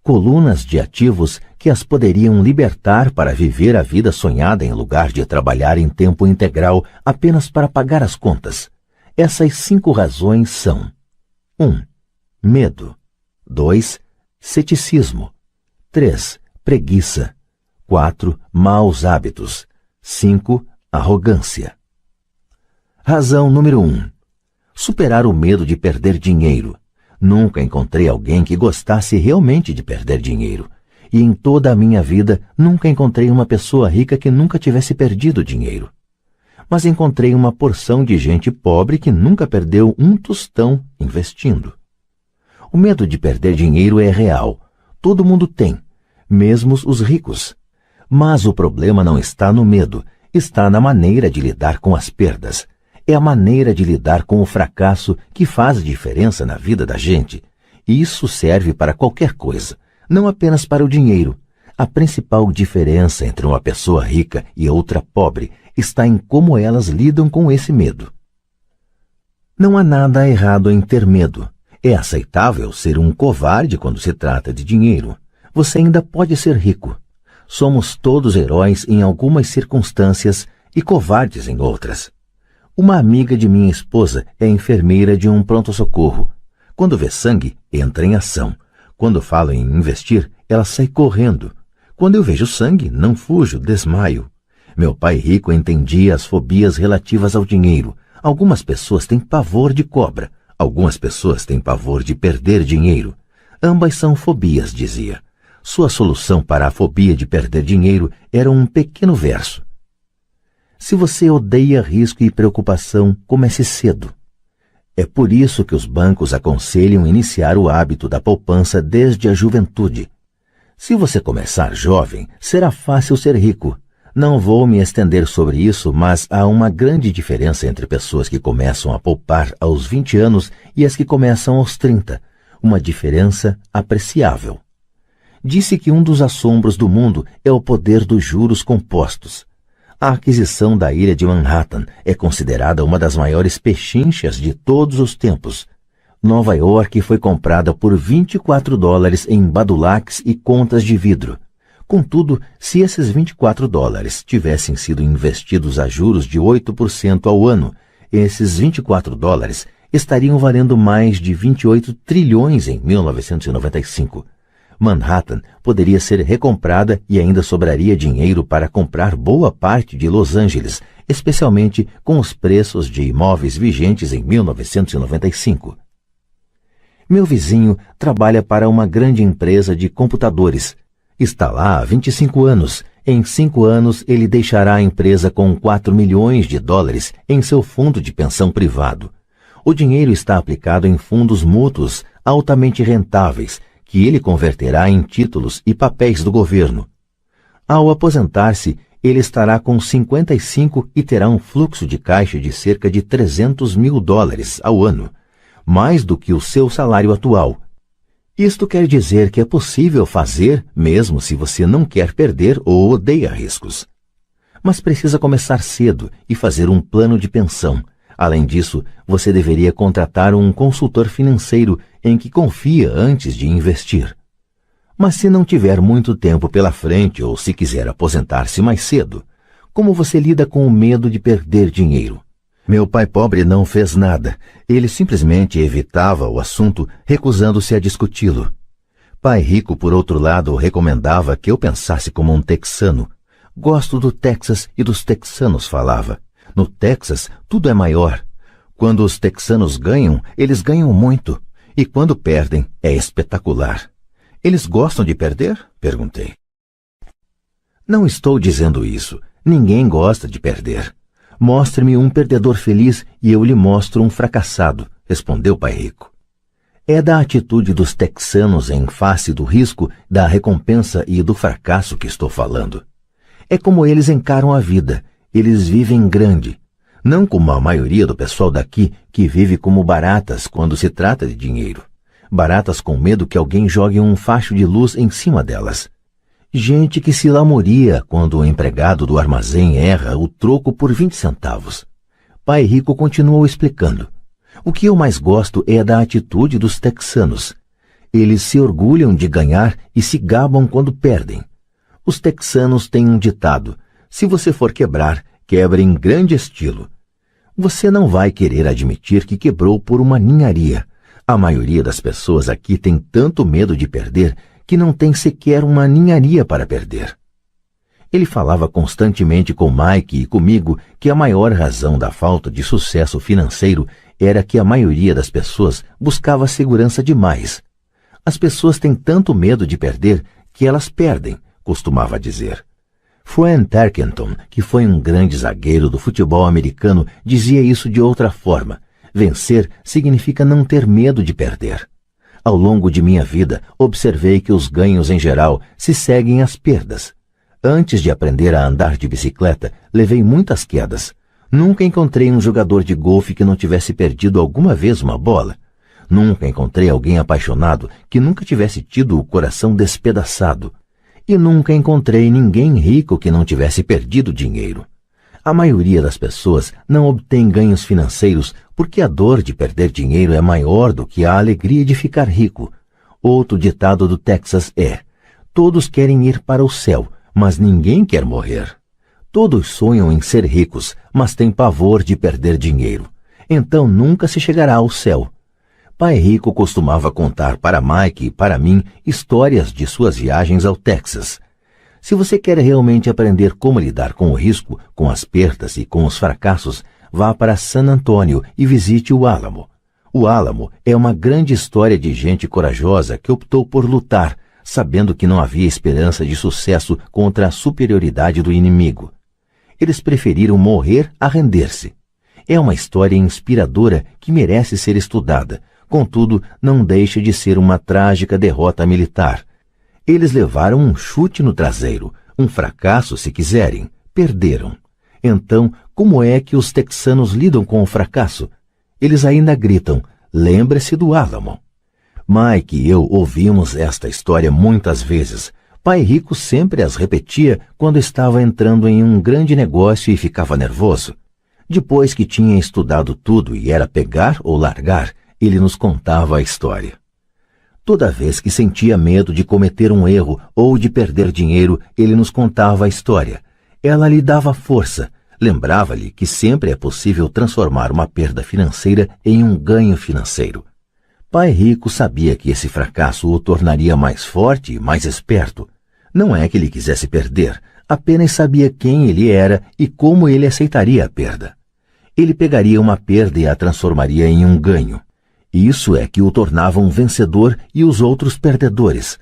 Colunas de ativos que as poderiam libertar para viver a vida sonhada em lugar de trabalhar em tempo integral apenas para pagar as contas. Essas 5 razões são: 1. Medo. 2. Ceticismo. 3. Preguiça. 4. Maus hábitos. 5. Arrogância. Razão número 1. Superar o medo de perder dinheiro. Nunca encontrei alguém que gostasse realmente de perder dinheiro. E em toda a minha vida, nunca encontrei uma pessoa rica que nunca tivesse perdido dinheiro. Mas encontrei uma porção de gente pobre que nunca perdeu um tostão investindo. O medo de perder dinheiro é real. Todo mundo tem, mesmo os ricos. Mas o problema não está no medo, está na maneira de lidar com as perdas. É a maneira de lidar com o fracasso que faz diferença na vida da gente. E isso serve para qualquer coisa, não apenas para o dinheiro. A principal diferença entre uma pessoa rica e outra pobre está em como elas lidam com esse medo. Não há nada errado em ter medo. É aceitável ser um covarde quando se trata de dinheiro. Você ainda pode ser rico. Somos todos heróis em algumas circunstâncias e covardes em outras. Uma amiga de minha esposa é enfermeira de um pronto-socorro. Quando vê sangue, entra em ação. Quando fala em investir, ela sai correndo. Quando eu vejo sangue, não fujo, desmaio. Meu pai rico entendia as fobias relativas ao dinheiro. Algumas pessoas têm pavor de cobra. Algumas pessoas têm pavor de perder dinheiro. Ambas são fobias, dizia. Sua solução para a fobia de perder dinheiro era um pequeno verso. Se você odeia risco e preocupação, comece cedo. É por isso que os bancos aconselham iniciar o hábito da poupança desde a juventude. Se você começar jovem, será fácil ser rico. Não vou me estender sobre isso, mas há uma grande diferença entre pessoas que começam a poupar aos 20 anos e as que começam aos 30. Uma diferença apreciável. Disse que um dos assombros do mundo é o poder dos juros compostos. A aquisição da ilha de Manhattan é considerada uma das maiores pechinchas de todos os tempos. Nova York foi comprada por $24 em badulaques e contas de vidro. Contudo, se esses $24 tivessem sido investidos a juros de 8% ao ano, esses $24 estariam valendo mais de 28 trilhões em 1995. Manhattan poderia ser recomprada e ainda sobraria dinheiro para comprar boa parte de Los Angeles, especialmente com os preços de imóveis vigentes em 1995. Meu vizinho trabalha para uma grande empresa de computadores. Está lá há 25 anos. Em 5 anos, ele deixará a empresa com $4 milhões em seu fundo de pensão privado. O dinheiro está aplicado em fundos mútuos altamente rentáveis, que ele converterá em títulos e papéis do governo. Ao aposentar-se, ele estará com 55 e terá um fluxo de caixa de cerca de $300 mil ao ano, mais do que o seu salário atual. Isto quer dizer que é possível fazer, mesmo se você não quer perder ou odeia riscos. Mas precisa começar cedo e fazer um plano de pensão. Além disso, você deveria contratar um consultor financeiro em que confia antes de investir. Mas se não tiver muito tempo pela frente ou se quiser aposentar-se mais cedo, como você lida com o medo de perder dinheiro? Meu pai pobre não fez nada. Ele simplesmente evitava o assunto, recusando-se a discuti-lo. Pai rico, por outro lado, recomendava que eu pensasse como um texano. Gosto do Texas e dos texanos, falava. No Texas, tudo é maior. Quando os texanos ganham, eles ganham muito. E quando perdem, é espetacular. Eles gostam de perder? Perguntei. Não estou dizendo isso. Ninguém gosta de perder. Mostre-me um perdedor feliz e eu lhe mostro um fracassado, respondeu Pai Rico. É da atitude dos texanos em face do risco, da recompensa e do fracasso que estou falando. É como eles encaram a vida. Eles vivem grande. Não como a maioria do pessoal daqui, que vive como baratas quando se trata de dinheiro. Baratas com medo que alguém jogue um facho de luz em cima delas. Gente que se lamoria quando o empregado do armazém erra o troco por 20 centavos. Pai Rico continuou explicando. O que eu mais gosto é da atitude dos texanos. Eles se orgulham de ganhar e se gabam quando perdem. Os texanos têm um ditado: se você for quebrar, quebre em grande estilo. Você não vai querer admitir que quebrou por uma ninharia. A maioria das pessoas aqui tem tanto medo de perder que não tem sequer uma ninharia para perder. Ele falava constantemente com Mike e comigo que a maior razão da falta de sucesso financeiro era que a maioria das pessoas buscava segurança demais. As pessoas têm tanto medo de perder que elas perdem, costumava dizer. Fran Tarkenton, que foi um grande zagueiro do futebol americano, dizia isso de outra forma. Vencer significa não ter medo de perder. Ao longo de minha vida, observei que os ganhos em geral se seguem às perdas. Antes de aprender a andar de bicicleta, levei muitas quedas. Nunca encontrei um jogador de golfe que não tivesse perdido alguma vez uma bola. Nunca encontrei alguém apaixonado que nunca tivesse tido o coração despedaçado. E nunca encontrei ninguém rico que não tivesse perdido dinheiro. A maioria das pessoas não obtém ganhos financeiros porque a dor de perder dinheiro é maior do que a alegria de ficar rico. Outro ditado do Texas é: todos querem ir para o céu, mas ninguém quer morrer. Todos sonham em ser ricos, mas têm pavor de perder dinheiro. Então nunca se chegará ao céu. Pai Rico costumava contar para Mike e para mim histórias de suas viagens ao Texas. Se você quer realmente aprender como lidar com o risco, com as perdas e com os fracassos, vá para San Antônio e visite o Álamo. O Álamo é uma grande história de gente corajosa que optou por lutar, sabendo que não havia esperança de sucesso contra a superioridade do inimigo. Eles preferiram morrer a render-se. É uma história inspiradora que merece ser estudada, contudo, não deixa de ser uma trágica derrota militar. Eles levaram um chute no traseiro, um fracasso se quiserem, perderam. Então, como é que os texanos lidam com o fracasso? Eles ainda gritam, lembre-se do Álamo. Mike e eu ouvimos esta história muitas vezes. Pai Rico sempre as repetia quando estava entrando em um grande negócio e ficava nervoso. Depois que tinha estudado tudo e era pegar ou largar, ele nos contava a história. Toda vez que sentia medo de cometer um erro ou de perder dinheiro, ele nos contava a história. Ela lhe dava força, lembrava-lhe que sempre é possível transformar uma perda financeira em um ganho financeiro. Pai Rico sabia que esse fracasso o tornaria mais forte e mais esperto. Não é que ele quisesse perder, apenas sabia quem ele era e como ele aceitaria a perda. Ele pegaria uma perda e a transformaria em um ganho. Isso é que o tornava um vencedor e os outros perdedores.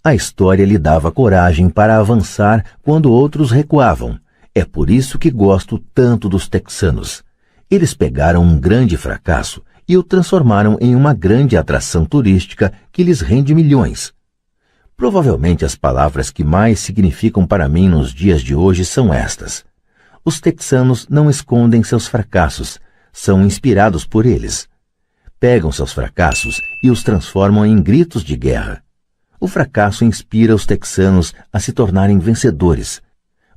A história lhe dava coragem para avançar quando outros recuavam. É por isso que gosto tanto dos texanos. Eles pegaram um grande fracasso e o transformaram em uma grande atração turística que lhes rende milhões. Provavelmente as palavras que mais significam para mim nos dias de hoje são estas. Os texanos não escondem seus fracassos, são inspirados por eles. Pegam seus fracassos e os transformam em gritos de guerra. O fracasso inspira os texanos a se tornarem vencedores.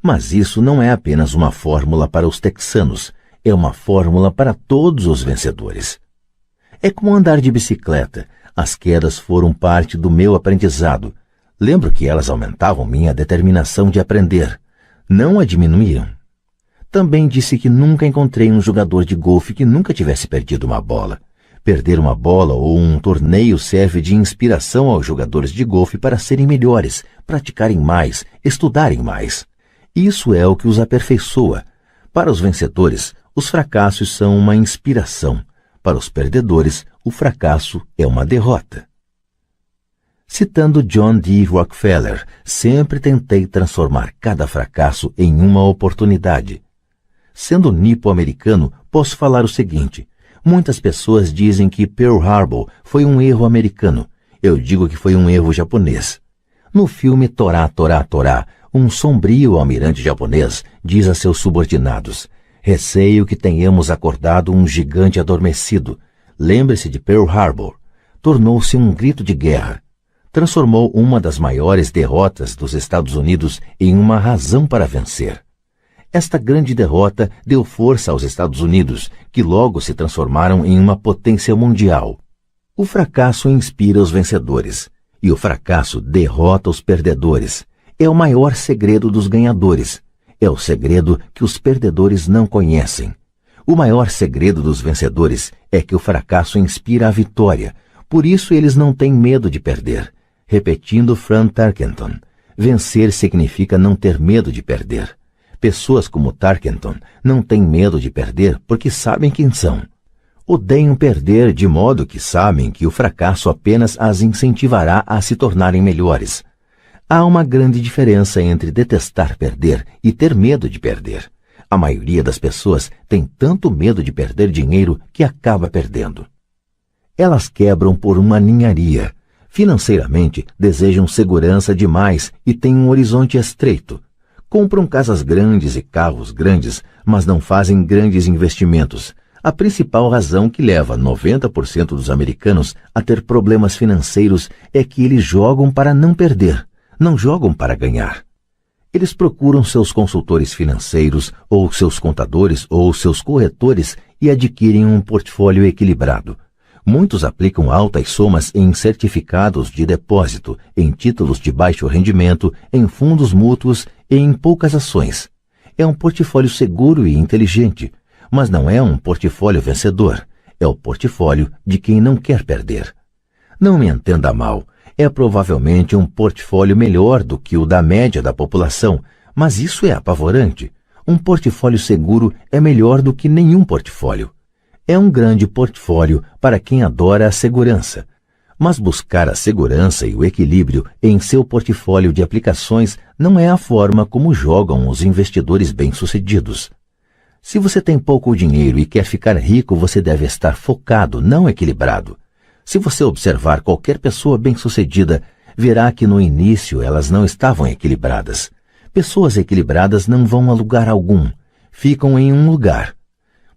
Mas isso não é apenas uma fórmula para os texanos, é uma fórmula para todos os vencedores. É como andar de bicicleta. As quedas foram parte do meu aprendizado. Lembro que elas aumentavam minha determinação de aprender. Não a diminuíam. Também disse que nunca encontrei um jogador de golfe que nunca tivesse perdido uma bola. Perder uma bola ou um torneio serve de inspiração aos jogadores de golfe para serem melhores, praticarem mais, estudarem mais. Isso é o que os aperfeiçoa. Para os vencedores, os fracassos são uma inspiração. Para os perdedores, o fracasso é uma derrota. Citando John D. Rockefeller, sempre tentei transformar cada fracasso em uma oportunidade. Sendo nipo-americano, posso falar o seguinte. Muitas pessoas dizem que Pearl Harbor foi um erro americano. Eu digo que foi um erro japonês. No filme Torá, Torá, Torá, um sombrio almirante japonês diz a seus subordinados: receio que tenhamos acordado um gigante adormecido. Lembre-se de Pearl Harbor. Tornou-se um grito de guerra. Transformou uma das maiores derrotas dos Estados Unidos em uma razão para vencer. Esta grande derrota deu força aos Estados Unidos, que logo se transformaram em uma potência mundial. O fracasso inspira os vencedores, e o fracasso derrota os perdedores. É o maior segredo dos ganhadores. É o segredo que os perdedores não conhecem. O maior segredo dos vencedores é que o fracasso inspira a vitória. Por isso eles não têm medo de perder. Repetindo Frank Tarkenton, vencer significa não ter medo de perder. Pessoas como Tarkenton não têm medo de perder porque sabem quem são. Odeiam perder de modo que sabem que o fracasso apenas as incentivará a se tornarem melhores. Há uma grande diferença entre detestar perder e ter medo de perder. A maioria das pessoas tem tanto medo de perder dinheiro que acaba perdendo. Elas quebram por uma ninharia. Financeiramente, desejam segurança demais e têm um horizonte estreito. Compram casas grandes e carros grandes, mas não fazem grandes investimentos. A principal razão que leva 90% dos americanos a ter problemas financeiros é que eles jogam para não perder, não jogam para ganhar. Eles procuram seus consultores financeiros, ou seus contadores, ou seus corretores e adquirem um portfólio equilibrado. Muitos aplicam altas somas em certificados de depósito, em títulos de baixo rendimento, em fundos mútuos e em poucas ações. É um portfólio seguro e inteligente, mas não é um portfólio vencedor. É o portfólio de quem não quer perder. Não me entenda mal, é provavelmente um portfólio melhor do que o da média da população, mas isso é apavorante. Um portfólio seguro é melhor do que nenhum portfólio. É um grande portfólio para quem adora a segurança. Mas buscar a segurança e o equilíbrio em seu portfólio de aplicações não é a forma como jogam os investidores bem-sucedidos. Se você tem pouco dinheiro e quer ficar rico, você deve estar focado, não equilibrado. Se você observar qualquer pessoa bem-sucedida, verá que no início elas não estavam equilibradas. Pessoas equilibradas não vão a lugar algum, ficam em um lugar.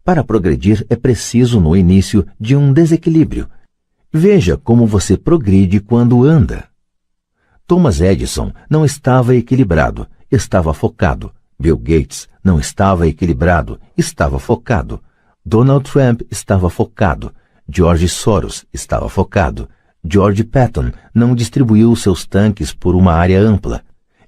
Para progredir é preciso, no início, de um desequilíbrio. Veja como você progride quando anda. Thomas Edison não estava equilibrado, estava focado. Bill Gates não estava equilibrado, estava focado. Donald Trump estava focado. George Soros estava focado. George Patton não distribuiu seus tanques por uma área ampla.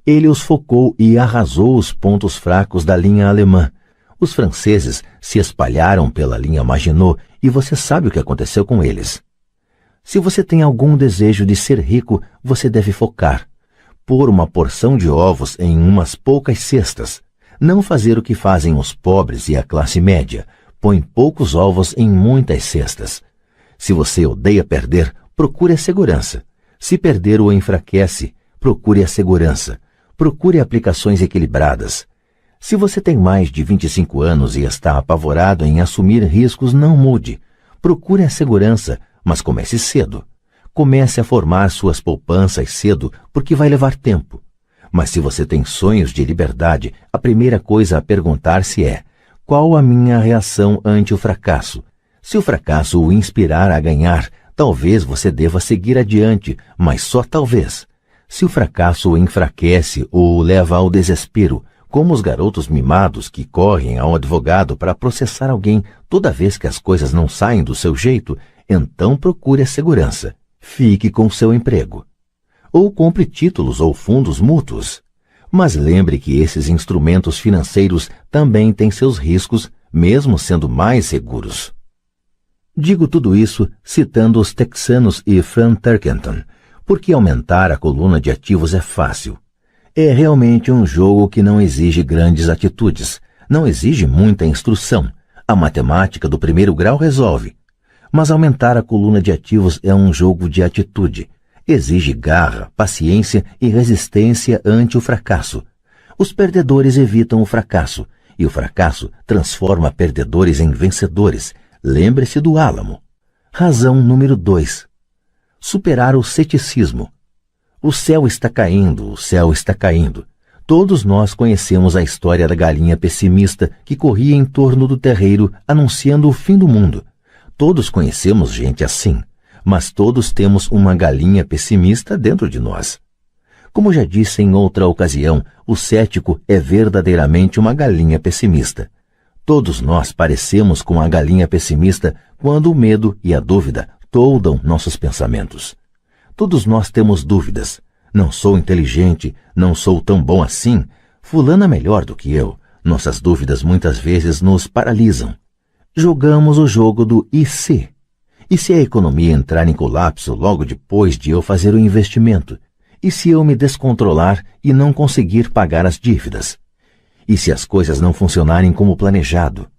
Ele os focou e arrasou os pontos fracos da linha alemã. Os franceses se espalharam pela linha Maginot e você sabe o que aconteceu com eles. Se você tem algum desejo de ser rico, você deve focar. Pôr uma porção de ovos em umas poucas cestas. Não fazer o que fazem os pobres e a classe média. Põe poucos ovos em muitas cestas. Se você odeia perder, procure a segurança. Se perder o enfraquece, procure a segurança. Procure aplicações equilibradas. Se você tem mais de 25 anos e está apavorado em assumir riscos, não mude. Procure a segurança, mas comece cedo. Comece a formar suas poupanças cedo, porque vai levar tempo. Mas se você tem sonhos de liberdade, a primeira coisa a perguntar-se é: qual a minha reação ante o fracasso? Se o fracasso o inspirar a ganhar, talvez você deva seguir adiante, mas só talvez. Se o fracasso o enfraquece ou o leva ao desespero, como os garotos mimados que correm ao advogado para processar alguém toda vez que as coisas não saem do seu jeito, então procure a segurança. Fique com seu emprego. Ou compre títulos ou fundos mútuos. Mas lembre que esses instrumentos financeiros também têm seus riscos, mesmo sendo mais seguros. Digo tudo isso citando os texanos e Fran Tarkenton, porque aumentar a coluna de ativos é fácil. É realmente um jogo que não exige grandes atitudes, não exige muita instrução. A matemática do primeiro grau resolve. Mas aumentar a coluna de ativos é um jogo de atitude. Exige garra, paciência e resistência ante o fracasso. Os perdedores evitam o fracasso, e o fracasso transforma perdedores em vencedores. Lembre-se do álamo. Razão número 2. Superar o ceticismo. O céu está caindo, o céu está caindo. Todos nós conhecemos a história da galinha pessimista que corria em torno do terreiro anunciando o fim do mundo. Todos conhecemos gente assim, mas todos temos uma galinha pessimista dentro de nós. Como já disse em outra ocasião, o cético é verdadeiramente uma galinha pessimista. Todos nós parecemos com a galinha pessimista quando o medo e a dúvida toldam nossos pensamentos. Todos nós temos dúvidas. Não sou inteligente, não sou tão bom assim, fulano é melhor do que eu. Nossas dúvidas muitas vezes nos paralisam. Jogamos o jogo do e se? E se a economia entrar em colapso logo depois de eu fazer o investimento? E se eu me descontrolar e não conseguir pagar as dívidas? E se as coisas não funcionarem como planejado?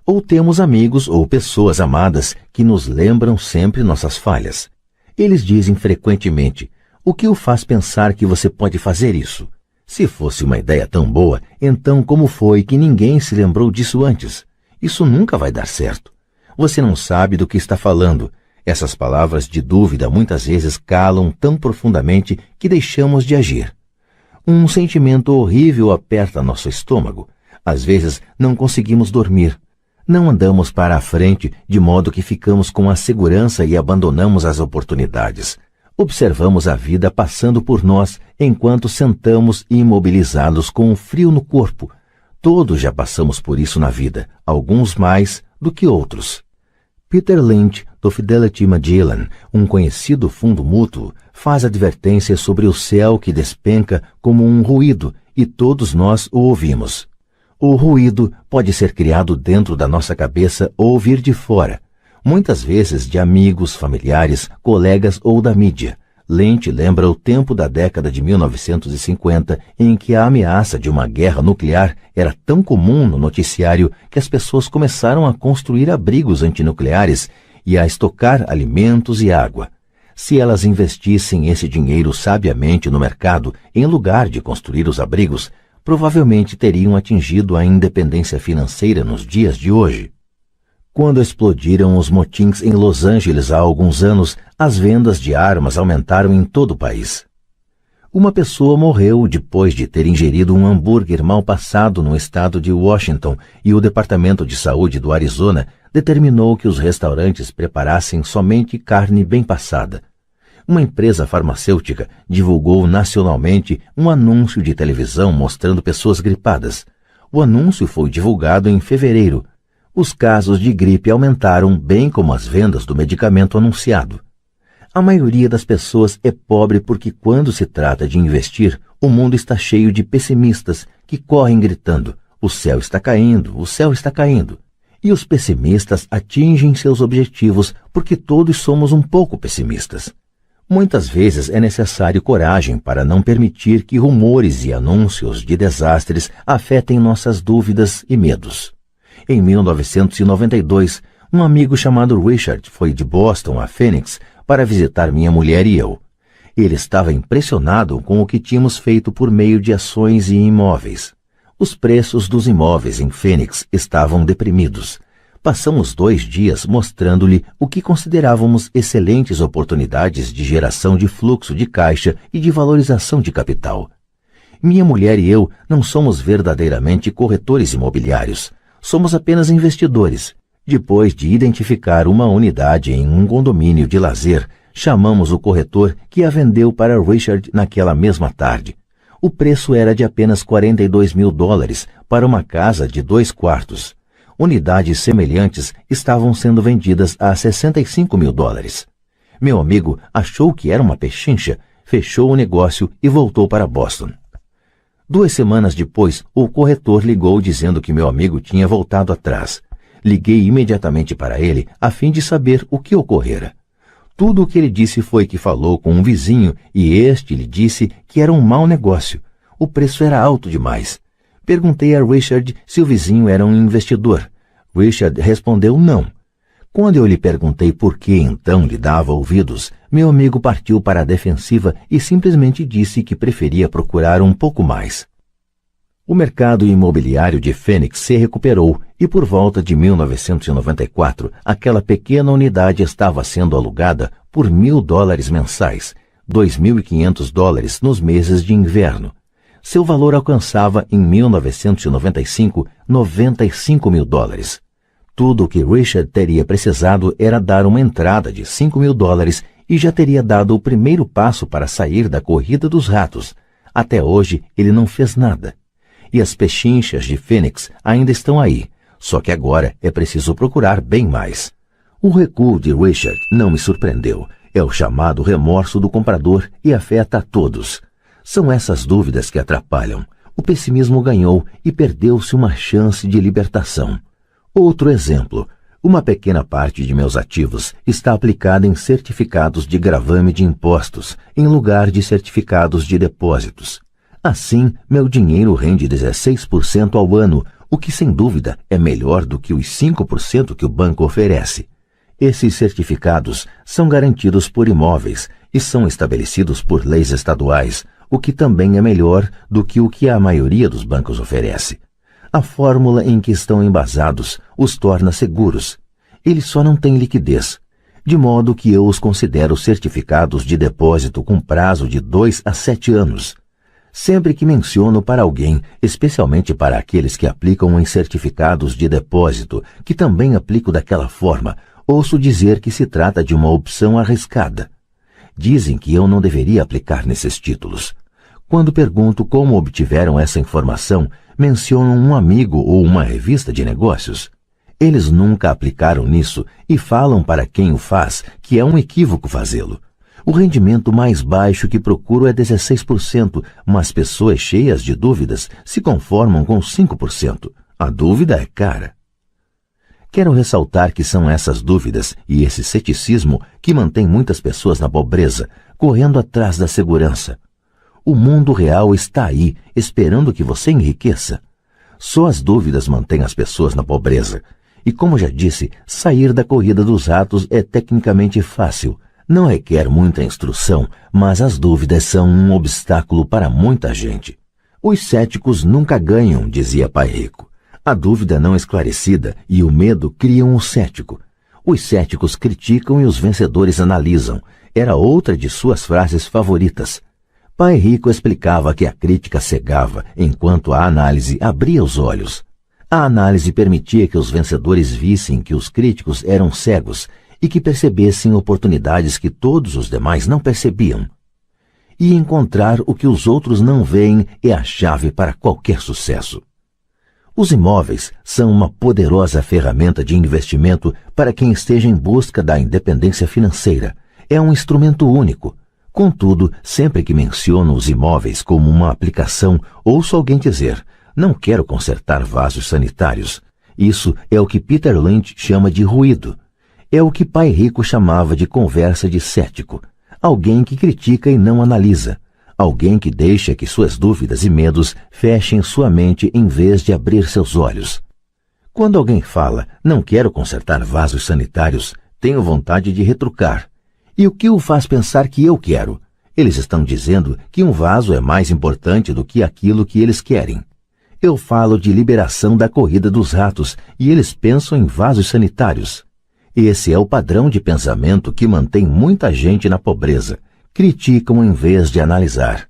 Ou temos amigos ou pessoas amadas que nos lembram sempre nossas falhas. Eles dizem frequentemente: o que o faz pensar que você pode fazer isso? Se fosse uma ideia tão boa, então como foi que ninguém se lembrou disso antes? Isso nunca vai dar certo. Você não sabe do que está falando. Essas palavras de dúvida muitas vezes calam tão profundamente que deixamos de agir. Um sentimento horrível aperta nosso estômago. Às vezes não conseguimos dormir. Não andamos para a frente, de modo que ficamos com a segurança e abandonamos as oportunidades. Observamos a vida passando por nós enquanto sentamos imobilizados com um frio no corpo. Todos já passamos por isso na vida, alguns mais do que outros. Peter Lynch, do Fidelity Magellan, um conhecido fundo mútuo, faz advertências sobre o céu que despenca como um ruído, e todos nós o ouvimos. O ruído pode ser criado dentro da nossa cabeça ou vir de fora, muitas vezes de amigos, familiares, colegas ou da mídia. Lynch lembra o tempo da década de 1950, em que a ameaça de uma guerra nuclear era tão comum no noticiário que as pessoas começaram a construir abrigos antinucleares e a estocar alimentos e água. Se elas investissem esse dinheiro sabiamente no mercado, em lugar de construir os abrigos, provavelmente teriam atingido a independência financeira nos dias de hoje. Quando explodiram os motins em Los Angeles há alguns anos, as vendas de armas aumentaram em todo o país. Uma pessoa morreu depois de ter ingerido um hambúrguer mal passado no estado de Washington e o Departamento de Saúde do Arizona determinou que os restaurantes preparassem somente carne bem passada. Uma empresa farmacêutica divulgou nacionalmente um anúncio de televisão mostrando pessoas gripadas. O anúncio foi divulgado em fevereiro. Os casos de gripe aumentaram, bem como as vendas do medicamento anunciado. A maioria das pessoas é pobre porque, quando se trata de investir, o mundo está cheio de pessimistas que correm gritando: o céu está caindo, o céu está caindo. E os pessimistas atingem seus objetivos porque todos somos um pouco pessimistas. Muitas vezes é necessário coragem para não permitir que rumores e anúncios de desastres afetem nossas dúvidas e medos. Em 1992, um amigo chamado Richard foi de Boston a Phoenix para visitar minha mulher e eu. Ele estava impressionado com o que tínhamos feito por meio de ações e imóveis. Os preços dos imóveis em Phoenix estavam deprimidos. Passamos 2 dias mostrando-lhe o que considerávamos excelentes oportunidades de geração de fluxo de caixa e de valorização de capital. Minha mulher e eu não somos verdadeiramente corretores imobiliários. Somos apenas investidores. Depois de identificar uma unidade em um condomínio de lazer, chamamos o corretor que a vendeu para Richard naquela mesma tarde. O preço era de apenas $42 mil para uma casa de 2 quartos. Unidades semelhantes estavam sendo vendidas a $65 mil. Meu amigo achou que era uma pechincha, fechou o negócio e voltou para Boston. 2 semanas depois, o corretor ligou dizendo que meu amigo tinha voltado atrás. Liguei imediatamente para ele a fim de saber o que ocorrera. Tudo o que ele disse foi que falou com um vizinho e este lhe disse que era um mau negócio. O preço era alto demais. Perguntei a Richard se o vizinho era um investidor. Richard respondeu não. Quando eu lhe perguntei por que então lhe dava ouvidos, meu amigo partiu para a defensiva e simplesmente disse que preferia procurar um pouco mais. O mercado imobiliário de Phoenix se recuperou e por volta de 1994, aquela pequena unidade estava sendo alugada por $1.000 mensais, $2.500 nos meses de inverno. Seu valor alcançava, em 1995, $95 mil. Tudo o que Richard teria precisado era dar uma entrada de $5 mil e já teria dado o primeiro passo para sair da corrida dos ratos. Até hoje, ele não fez nada. E as pechinchas de Phoenix ainda estão aí, só que agora é preciso procurar bem mais. O recuo de Richard não me surpreendeu. É o chamado remorso do comprador e afeta a todos. São essas dúvidas que atrapalham. O pessimismo ganhou e perdeu-se uma chance de libertação. Outro exemplo. Uma pequena parte de meus ativos está aplicada em certificados de gravame de impostos, em lugar de certificados de depósitos. Assim, meu dinheiro rende 16% ao ano, o que sem dúvida é melhor do que os 5% que o banco oferece. Esses certificados são garantidos por imóveis e são estabelecidos por leis estaduais, o que também é melhor do que o que a maioria dos bancos oferece. A fórmula em que estão embasados os torna seguros. Eles só não têm liquidez, de modo que eu os considero certificados de depósito com prazo de 2 a 7 anos. Sempre que menciono para alguém, especialmente para aqueles que aplicam em certificados de depósito, que também aplico daquela forma, ouço dizer que se trata de uma opção arriscada. Dizem que eu não deveria aplicar nesses títulos. Quando pergunto como obtiveram essa informação, mencionam um amigo ou uma revista de negócios. Eles nunca aplicaram nisso e falam para quem o faz que é um equívoco fazê-lo. O rendimento mais baixo que procuro é 16%, mas pessoas cheias de dúvidas se conformam com 5%. A dúvida é cara. Quero ressaltar que são essas dúvidas e esse ceticismo que mantém muitas pessoas na pobreza, correndo atrás da segurança. O mundo real está aí, esperando que você enriqueça. Só as dúvidas mantêm as pessoas na pobreza. E como já disse, sair da corrida dos ratos é tecnicamente fácil. Não requer muita instrução, mas as dúvidas são um obstáculo para muita gente. Os céticos nunca ganham, dizia Pai Rico. A dúvida não esclarecida e o medo criam o cético. Os céticos criticam e os vencedores analisam. Era outra de suas frases favoritas. Pai Rico explicava que a crítica cegava, enquanto a análise abria os olhos. A análise permitia que os vencedores vissem que os críticos eram cegos e que percebessem oportunidades que todos os demais não percebiam. E encontrar o que os outros não veem é a chave para qualquer sucesso. Os imóveis são uma poderosa ferramenta de investimento para quem esteja em busca da independência financeira. É um instrumento único. Contudo, sempre que menciono os imóveis como uma aplicação, ouço alguém dizer: não quero consertar vasos sanitários. Isso é o que Peter Lynch chama de ruído. É o que Pai Rico chamava de conversa de cético. Alguém que critica e não analisa. Alguém que deixa que suas dúvidas e medos fechem sua mente em vez de abrir seus olhos. Quando alguém fala: não quero consertar vasos sanitários, tenho vontade de retrucar. E o que o faz pensar que eu quero? Eles estão dizendo que um vaso é mais importante do que aquilo que eles querem. Eu falo de liberação da corrida dos ratos e eles pensam em vasos sanitários. Esse é o padrão de pensamento que mantém muita gente na pobreza. Criticam em vez de analisar.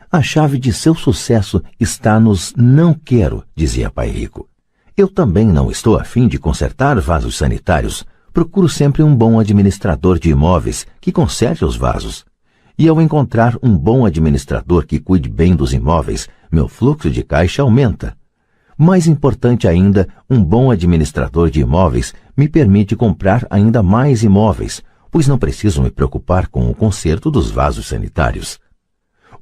A chave de seu sucesso está nos não quero, dizia Pai Rico. Eu também não estou a fim de consertar vasos sanitários. Procuro sempre um bom administrador de imóveis que conserte os vasos. E ao encontrar um bom administrador que cuide bem dos imóveis, meu fluxo de caixa aumenta. Mais importante ainda, um bom administrador de imóveis me permite comprar ainda mais imóveis, pois não preciso me preocupar com o conserto dos vasos sanitários.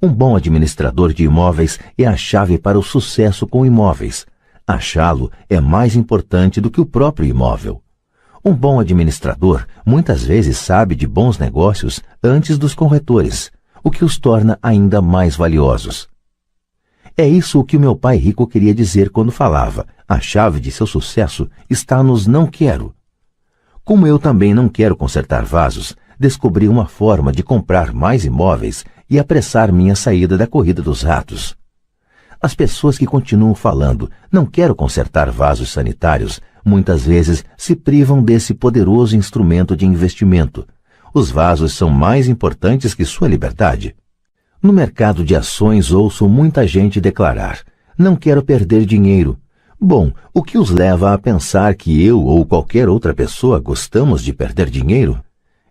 Um bom administrador de imóveis é a chave para o sucesso com imóveis. Achá-lo é mais importante do que o próprio imóvel. Um bom administrador muitas vezes sabe de bons negócios antes dos corretores, o que os torna ainda mais valiosos. É isso o que o meu Pai Rico queria dizer quando falava: a chave de seu sucesso está nos não quero. Como eu também não quero consertar vasos, descobri uma forma de comprar mais imóveis e apressar minha saída da corrida dos ratos. As pessoas que continuam falando: não quero consertar vasos sanitários, muitas vezes se privam desse poderoso instrumento de investimento. Os vasos são mais importantes que sua liberdade. No mercado de ações ouço muita gente declarar: não quero perder dinheiro. Bom, o que os leva a pensar que eu ou qualquer outra pessoa gostamos de perder dinheiro?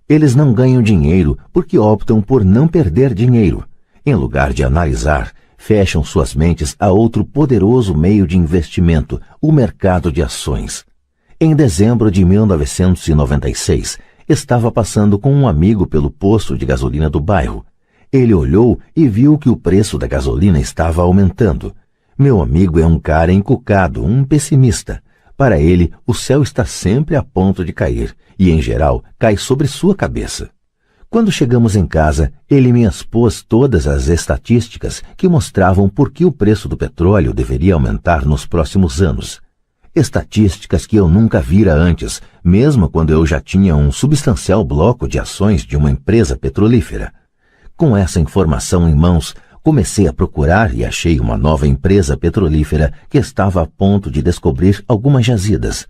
Eles não ganham dinheiro porque optam por não perder dinheiro. Em lugar de analisar, fecham suas mentes a outro poderoso meio de investimento, o mercado de ações. Em dezembro de 1996, estava passando com um amigo pelo posto de gasolina do bairro. Ele olhou e viu que o preço da gasolina estava aumentando. Meu amigo é um cara encucado, um pessimista. Para ele, o céu está sempre a ponto de cair, e, em geral, cai sobre sua cabeça. Quando chegamos em casa, ele me expôs todas as estatísticas que mostravam por que o preço do petróleo deveria aumentar nos próximos anos. Estatísticas que eu nunca vira antes, mesmo quando eu já tinha um substancial bloco de ações de uma empresa petrolífera. Com essa informação em mãos, comecei a procurar e achei uma nova empresa petrolífera que estava a ponto de descobrir algumas jazidas.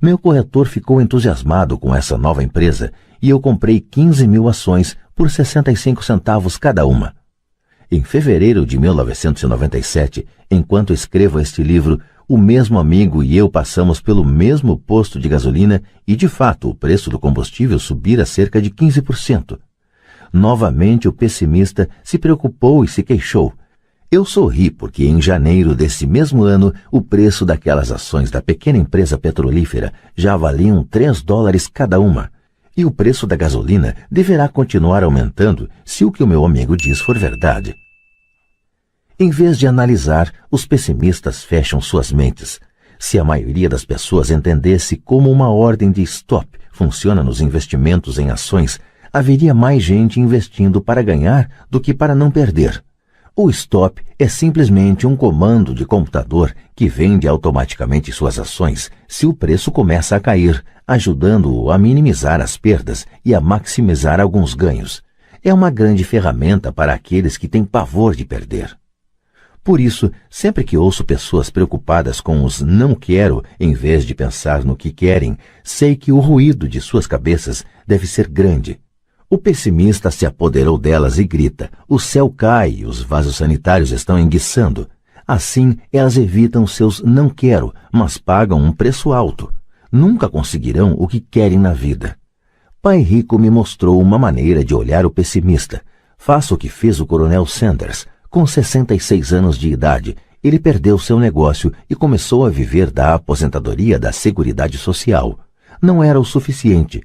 Meu corretor ficou entusiasmado com essa nova empresa e eu comprei 15.000 ações por 65 centavos cada uma. Em fevereiro de 1997, enquanto escrevo este livro, o mesmo amigo e eu passamos pelo mesmo posto de gasolina e, de fato, o preço do combustível subira cerca de 15%. Novamente o pessimista se preocupou e se queixou. Eu sorri porque em janeiro desse mesmo ano o preço daquelas ações da pequena empresa petrolífera já valiam $3 cada uma. E o preço da gasolina deverá continuar aumentando se o que o meu amigo diz for verdade. Em vez de analisar, os pessimistas fecham suas mentes. Se a maioria das pessoas entendesse como uma ordem de stop funciona nos investimentos em ações, haveria mais gente investindo para ganhar do que para não perder. O stop é simplesmente um comando de computador que vende automaticamente suas ações se o preço começa a cair, ajudando-o a minimizar as perdas e a maximizar alguns ganhos. É uma grande ferramenta para aqueles que têm pavor de perder. Por isso, sempre que ouço pessoas preocupadas com os não quero em vez de pensar no que querem, sei que o ruído de suas cabeças deve ser grande. O pessimista se apoderou delas e grita: o céu cai e os vasos sanitários estão enguiçando. Assim, elas evitam seus não quero, mas pagam um preço alto. Nunca conseguirão o que querem na vida. Pai Rico me mostrou uma maneira de olhar o pessimista. Faça o que fez o Coronel Sanders. Com 66 anos de idade, ele perdeu seu negócio e começou a viver da aposentadoria da Seguridade Social. Não era o suficiente.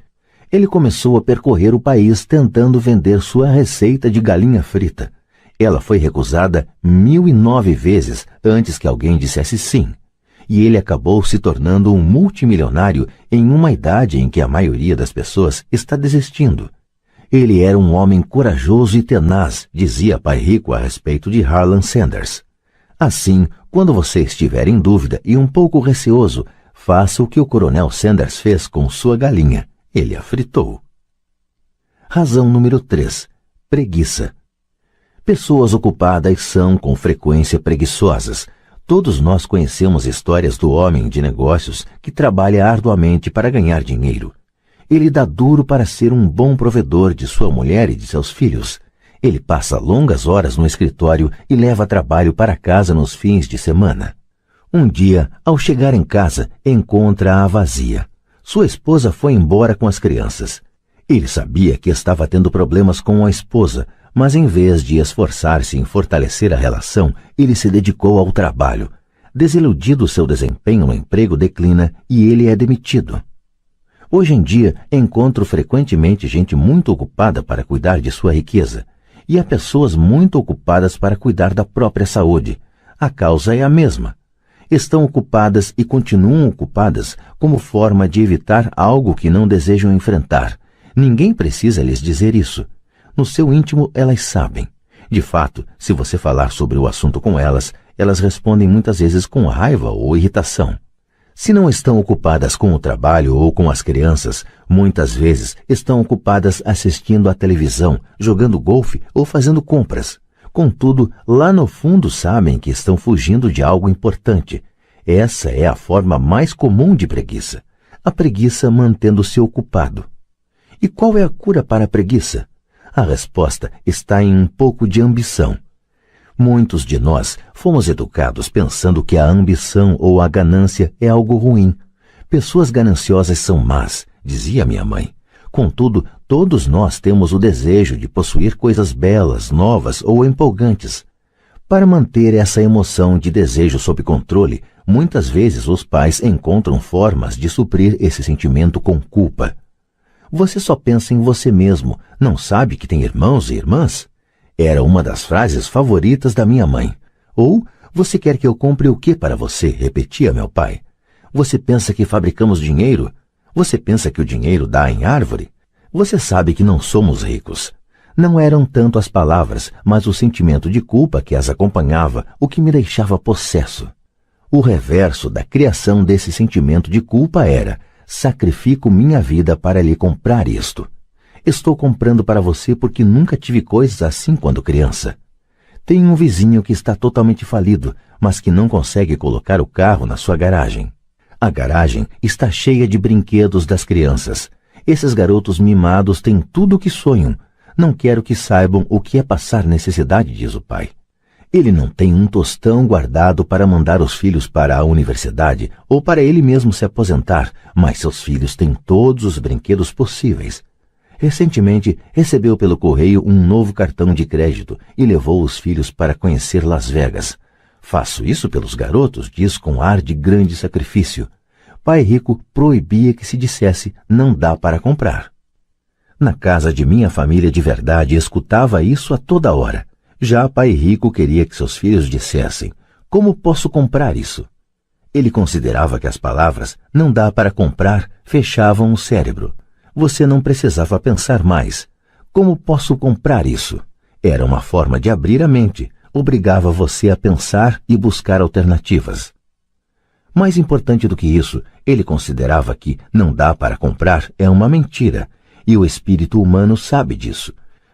Ele começou a percorrer o país tentando vender sua receita de galinha frita. Ela foi recusada 1009 vezes antes que alguém dissesse sim. E ele acabou se tornando um multimilionário em uma idade em que a maioria das pessoas está desistindo. Ele era um homem corajoso e tenaz, dizia Pai Rico a respeito de Harlan Sanders. Assim, quando você estiver em dúvida e um pouco receoso, faça o que o Coronel Sanders fez com sua galinha. Ele a fritou. Razão número 3. Preguiça. Pessoas ocupadas são, com frequência, preguiçosas. Todos nós conhecemos histórias do homem de negócios que trabalha arduamente para ganhar dinheiro. Ele dá duro para ser um bom provedor de sua mulher e de seus filhos. Ele passa longas horas no escritório e leva trabalho para casa nos fins de semana. Um dia, ao chegar em casa, encontra-a vazia. Sua esposa foi embora com as crianças. Ele sabia que estava tendo problemas com a esposa, mas em vez de esforçar-se em fortalecer a relação, ele se dedicou ao trabalho. Desiludido, seu desempenho no emprego declina e ele é demitido. Hoje em dia, encontro frequentemente gente muito ocupada para cuidar de sua riqueza, e há pessoas muito ocupadas para cuidar da própria saúde. A causa é a mesma. Estão ocupadas e continuam ocupadas como forma de evitar algo que não desejam enfrentar. Ninguém precisa lhes dizer isso. No seu íntimo, elas sabem. De fato, se você falar sobre o assunto com elas, elas respondem muitas vezes com raiva ou irritação. Se não estão ocupadas com o trabalho ou com as crianças, muitas vezes estão ocupadas assistindo à televisão, jogando golfe ou fazendo compras. Contudo, lá no fundo sabem que estão fugindo de algo importante. Essa é a forma mais comum de preguiça. A preguiça mantendo-se ocupado. E qual é a cura para a preguiça? A resposta está em um pouco de ambição. Muitos de nós fomos educados pensando que a ambição ou a ganância é algo ruim. Pessoas gananciosas são más, dizia minha mãe. Contudo, todos nós temos o desejo de possuir coisas belas, novas ou empolgantes. Para manter essa emoção de desejo sob controle, muitas vezes os pais encontram formas de suprir esse sentimento com culpa. Você só pensa em você mesmo, não sabe que tem irmãos e irmãs? Era uma das frases favoritas da minha mãe. Ou, você quer que eu compre o que para você? Repetia meu pai. Você pensa que fabricamos dinheiro? Você pensa que o dinheiro dá em árvore? Você sabe que não somos ricos. Não eram tanto as palavras, mas o sentimento de culpa que as acompanhava, o que me deixava possesso. O reverso da criação desse sentimento de culpa era: sacrifico minha vida para lhe comprar isto. Estou comprando para você porque nunca tive coisas assim quando criança. Tenho um vizinho que está totalmente falido, mas que não consegue colocar o carro na sua garagem. A garagem está cheia de brinquedos das crianças. Esses garotos mimados têm tudo o que sonham. Não quero que saibam o que é passar necessidade, diz o pai. Ele não tem um tostão guardado para mandar os filhos para a universidade ou para ele mesmo se aposentar, mas seus filhos têm todos os brinquedos possíveis. Recentemente, recebeu pelo correio um novo cartão de crédito e levou os filhos para conhecer Las Vegas. Faço isso pelos garotos, diz com ar de grande sacrifício. Pai Rico proibia que se dissesse não dá para comprar. Na casa de minha família de verdade escutava isso a toda hora. Já Pai Rico queria que seus filhos dissessem: como posso comprar isso? Ele considerava que as palavras não dá para comprar fechavam o cérebro. Você não precisava pensar mais. Como posso comprar isso? Era uma forma de abrir a mente. obrigava você a pensar e buscar alternativas. Mais importante do que isso, ele considerava que não dá para comprar é uma mentira, e o espírito humano sabe disso.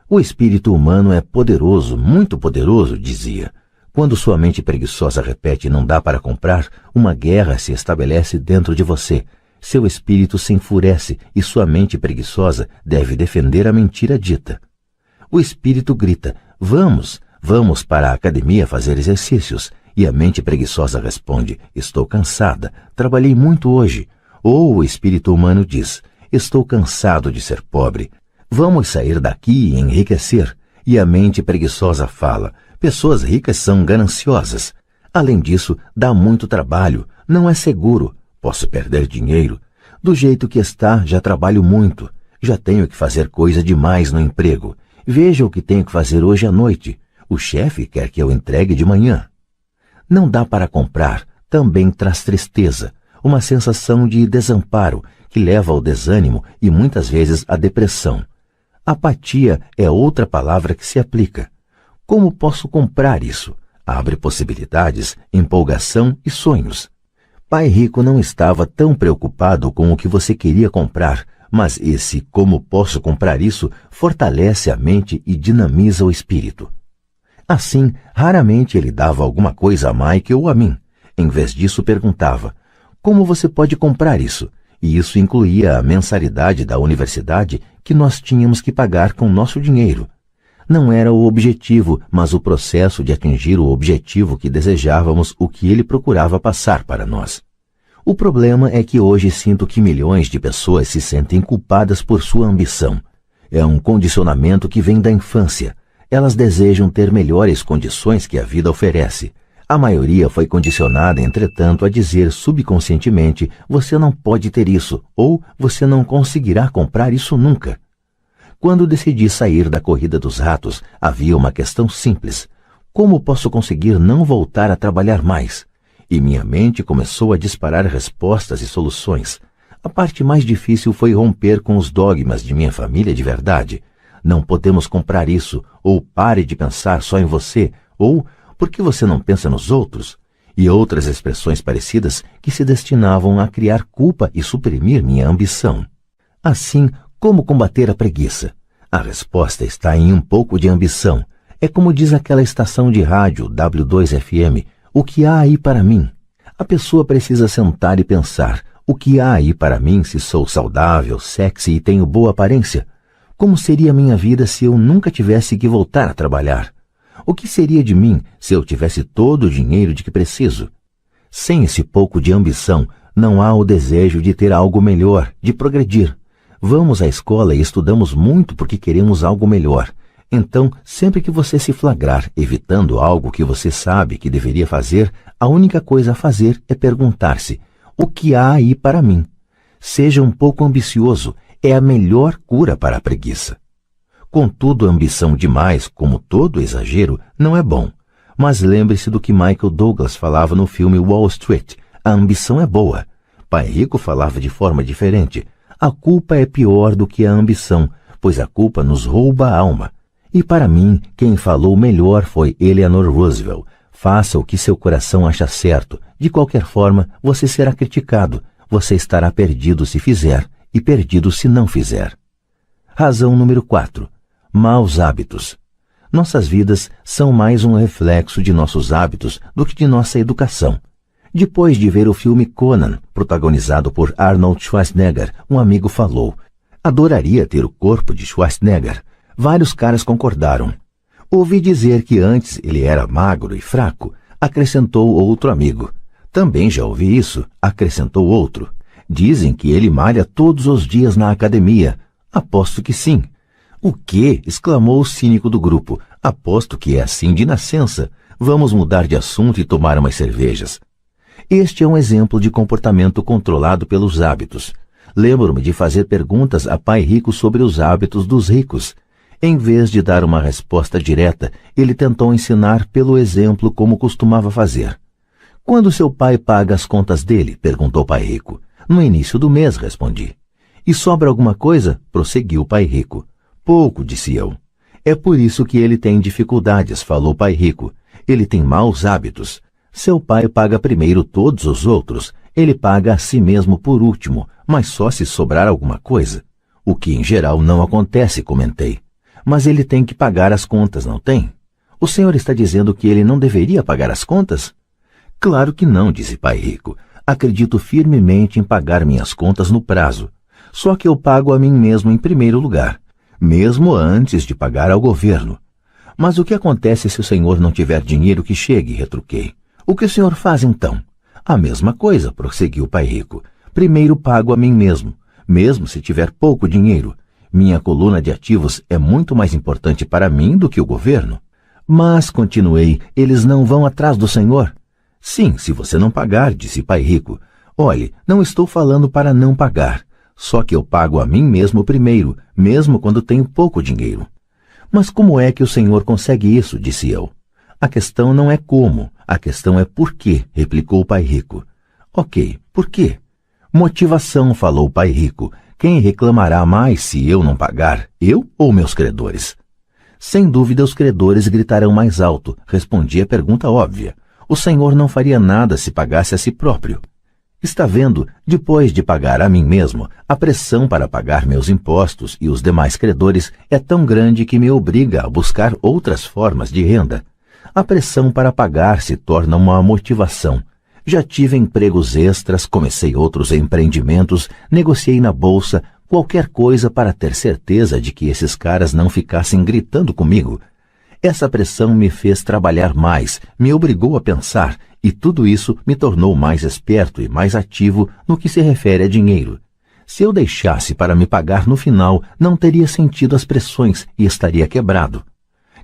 O espírito humano é poderoso, muito poderoso, dizia. Quando sua mente preguiçosa repete não dá para comprar, uma guerra se estabelece dentro de você. Seu espírito se enfurece e sua mente preguiçosa deve defender a mentira dita. O espírito grita, vamos para a academia fazer exercícios. E a mente preguiçosa responde, estou cansada, trabalhei muito hoje. Ou o espírito humano diz, estou cansado de ser pobre. Vamos sair daqui e enriquecer. E a mente preguiçosa fala, pessoas ricas são gananciosas. Além disso, dá muito trabalho, não é seguro, posso perder dinheiro. Do jeito que está, já trabalho muito. Já tenho que fazer coisa demais no emprego. Veja o que tenho que fazer hoje à noite. O chefe quer que eu entregue de manhã. Não dá para comprar também traz tristeza, uma sensação de desamparo que leva ao desânimo e muitas vezes à depressão. Apatia é outra palavra que se aplica. Como posso comprar isso? Abre possibilidades, empolgação e sonhos. Pai Rico não estava tão preocupado com o que você queria comprar, mas esse como posso comprar isso fortalece a mente e dinamiza o espírito. Assim, raramente ele dava alguma coisa a Mike ou a mim. Em vez disso, perguntava, como você pode comprar isso? E isso incluía a mensalidade da universidade que nós tínhamos que pagar com nosso dinheiro. Não era o objetivo, mas o processo de atingir o objetivo que desejávamos, o que ele procurava passar para nós. O problema é que hoje sinto que milhões de pessoas se sentem culpadas por sua ambição. É um condicionamento que vem da infância. Elas desejam ter melhores condições que a vida oferece. A maioria foi condicionada, entretanto, a dizer subconscientemente, você não pode ter isso, ou você não conseguirá comprar isso nunca. Quando decidi sair da corrida dos ratos, havia uma questão simples. Como posso conseguir não voltar a trabalhar mais? E minha mente começou a disparar respostas e soluções. A parte mais difícil foi romper com os dogmas de minha família de verdade. Não podemos comprar isso, ou pare de pensar só em você, ou por que você não pensa nos outros? E outras expressões parecidas que se destinavam a criar culpa e suprimir minha ambição. Assim, como combater a preguiça? A resposta está em um pouco de ambição. É como diz aquela estação de rádio W2FM, o que há aí para mim? A pessoa precisa sentar e pensar, o que há aí para mim se sou saudável, sexy e tenho boa aparência? Como seria minha vida se eu nunca tivesse que voltar a trabalhar? O que seria de mim se eu tivesse todo o dinheiro de que preciso? Sem esse pouco de ambição, não há o desejo de ter algo melhor, de progredir. Vamos à escola e estudamos muito porque queremos algo melhor. Então, sempre que você se flagrar evitando algo que você sabe que deveria fazer, a única coisa a fazer é perguntar-se, o que há aí para mim? Seja um pouco ambicioso, é a melhor cura para a preguiça. Contudo, a ambição demais, como todo exagero, não é bom. Mas lembre-se do que Michael Douglas falava no filme Wall Street. A ambição é boa. Pai Rico falava de forma diferente. A culpa é pior do que a ambição, pois a culpa nos rouba a alma. E para mim, quem falou melhor foi Eleanor Roosevelt. Faça o que seu coração acha certo. De qualquer forma, você será criticado. Você estará perdido se fizer e perdido se não fizer. Razão número 4. Maus hábitos. Nossas vidas são mais um reflexo de nossos hábitos do que de nossa educação. Depois de ver o filme Conan, protagonizado por Arnold Schwarzenegger, um amigo falou, adoraria ter o corpo de Schwarzenegger. Vários caras concordaram. Ouvi dizer que antes ele era magro e fraco, acrescentou outro amigo. Também já ouvi isso, acrescentou outro. Dizem que ele malha todos os dias na academia. Aposto que sim. O quê? Exclamou o cínico do grupo. Aposto que é assim de nascença. Vamos mudar de assunto e tomar umas cervejas. Este é um exemplo de comportamento controlado pelos hábitos. Lembro-me de fazer perguntas a Pai Rico sobre os hábitos dos ricos. Em vez de dar uma resposta direta, ele tentou ensinar pelo exemplo como costumava fazer. Quando seu pai paga as contas dele? Perguntou Pai Rico. No início do mês, respondi. E sobra alguma coisa? Prosseguiu Pai Rico. Pouco, disse eu. É por isso que ele tem dificuldades, falou Pai Rico. Ele tem maus hábitos. Seu pai paga primeiro todos os outros. Ele paga a si mesmo por último, mas só se sobrar alguma coisa. O que em geral não acontece, comentei. Mas ele tem que pagar as contas, não tem? O senhor está dizendo que ele não deveria pagar as contas? Claro que não, disse Pai Rico. Acredito firmemente em pagar minhas contas no prazo. Só que eu pago a mim mesmo em primeiro lugar, mesmo antes de pagar ao governo. Mas o que acontece se o senhor não tiver dinheiro que chegue? Retruquei. O que o senhor faz então? A mesma coisa, prosseguiu Pai Rico. Primeiro pago a mim mesmo, mesmo se tiver pouco dinheiro. Minha coluna de ativos é muito mais importante para mim do que o governo. Mas, continuei, eles não vão atrás do senhor? Sim, se você não pagar, disse Pai Rico. Olhe, não estou falando para não pagar. Só que eu pago a mim mesmo primeiro, mesmo quando tenho pouco dinheiro. Mas como é que o senhor consegue isso? Disse eu. A questão não é como, a questão é por quê, replicou o Pai Rico. Ok, por quê? Motivação, falou o Pai Rico. Quem reclamará mais se eu não pagar, eu ou meus credores? Sem dúvida os credores gritarão mais alto, respondi a pergunta óbvia. O senhor não faria nada se pagasse a si próprio. Está vendo, depois de pagar a mim mesmo, a pressão para pagar meus impostos e os demais credores é tão grande que me obriga a buscar outras formas de renda. A pressão para pagar se torna uma motivação. Já tive empregos extras, comecei outros empreendimentos, negociei na bolsa, qualquer coisa para ter certeza de que esses caras não ficassem gritando comigo. Essa pressão me fez trabalhar mais, me obrigou a pensar, e tudo isso me tornou mais esperto e mais ativo no que se refere a dinheiro. Se eu deixasse para me pagar no final, não teria sentido as pressões e estaria quebrado.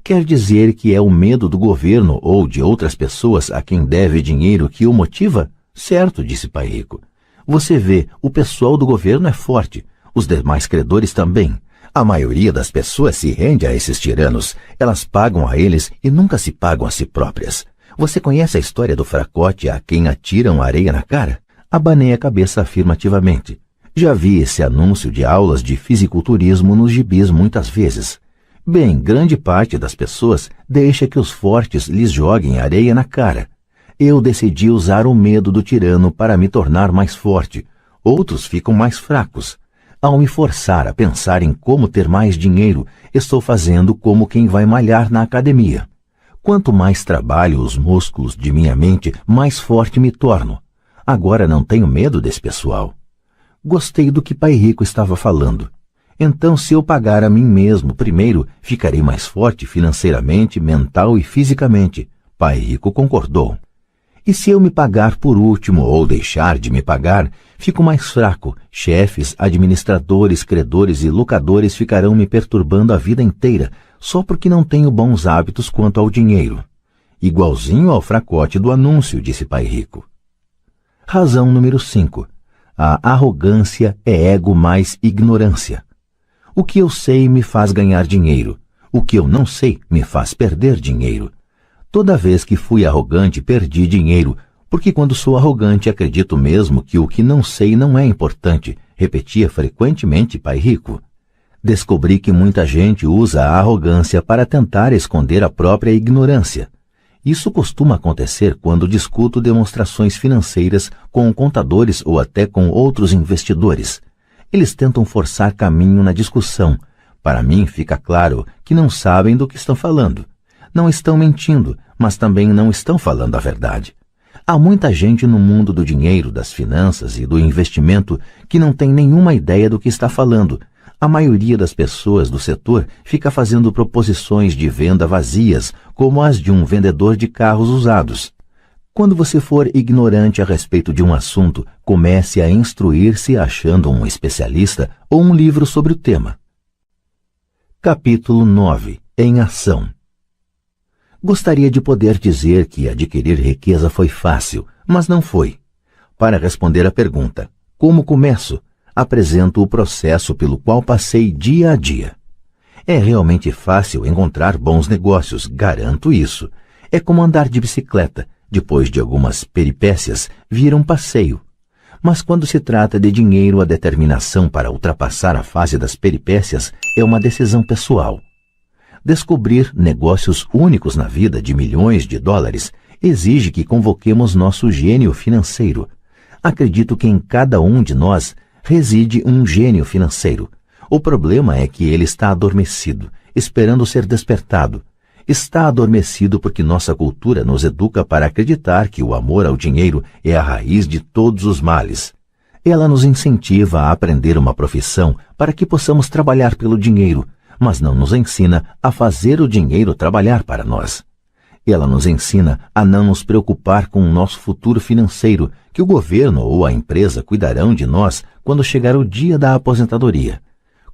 Quer dizer que é o medo do governo ou de outras pessoas a quem deve dinheiro que o motiva? Certo, disse Pai Rico. Você vê, o pessoal do governo é forte, os demais credores também. A maioria das pessoas se rende a esses tiranos. Elas pagam a eles e nunca se pagam a si próprias. Você conhece a história do fracote a quem atiram areia na cara? Abanei a cabeça afirmativamente. Já vi esse anúncio de aulas de fisiculturismo nos gibis muitas vezes. Bem, grande parte das pessoas deixa que os fortes lhes joguem areia na cara. Eu decidi usar o medo do tirano para me tornar mais forte. Outros ficam mais fracos. Ao me forçar a pensar em como ter mais dinheiro, estou fazendo como quem vai malhar na academia. Quanto mais trabalho os músculos de minha mente, mais forte me torno. Agora não tenho medo desse pessoal. Gostei do que Pai Rico estava falando. Então, se eu pagar a mim mesmo primeiro, ficarei mais forte financeiramente, mental e fisicamente. Pai Rico concordou. E se eu me pagar por último ou deixar de me pagar, fico mais fraco. Chefes, administradores, credores e locadores ficarão me perturbando a vida inteira, só porque não tenho bons hábitos quanto ao dinheiro. Igualzinho ao fracote do anúncio, disse Pai Rico. Razão número 5. A arrogância é ego mais ignorância. O que eu sei me faz ganhar dinheiro. O que eu não sei me faz perder dinheiro. Toda vez que fui arrogante, perdi dinheiro, porque quando sou arrogante acredito mesmo que o que não sei não é importante, repetia frequentemente Pai Rico. Descobri que muita gente usa a arrogância para tentar esconder a própria ignorância. Isso costuma acontecer quando discuto demonstrações financeiras com contadores ou até com outros investidores. Eles tentam forçar caminho na discussão. Para mim fica claro que não sabem do que estão falando. Não estão mentindo, mas também não estão falando a verdade. Há muita gente no mundo do dinheiro, das finanças e do investimento que não tem nenhuma ideia do que está falando. A maioria das pessoas do setor fica fazendo proposições de venda vazias, como as de um vendedor de carros usados. Quando você for ignorante a respeito de um assunto, comece a instruir-se achando um especialista ou um livro sobre o tema. Capítulo 9. Em ação. Gostaria de poder dizer que adquirir riqueza foi fácil, mas não foi. Para responder à pergunta, como começo? Apresento o processo pelo qual passei dia a dia. É realmente fácil encontrar bons negócios, garanto isso. É como andar de bicicleta, depois de algumas peripécias, vira um passeio. Mas quando se trata de dinheiro, a determinação para ultrapassar a fase das peripécias é uma decisão pessoal. Descobrir negócios únicos na vida de milhões de dólares exige que convoquemos nosso gênio financeiro. Acredito que em cada um de nós reside um gênio financeiro. O problema é que ele está adormecido, esperando ser despertado. Está adormecido porque nossa cultura nos educa para acreditar que o amor ao dinheiro é a raiz de todos os males. Ela nos incentiva a aprender uma profissão para que possamos trabalhar pelo dinheiro, mas não nos ensina a fazer o dinheiro trabalhar para nós. Ela nos ensina a não nos preocupar com o nosso futuro financeiro, que o governo ou a empresa cuidarão de nós quando chegar o dia da aposentadoria.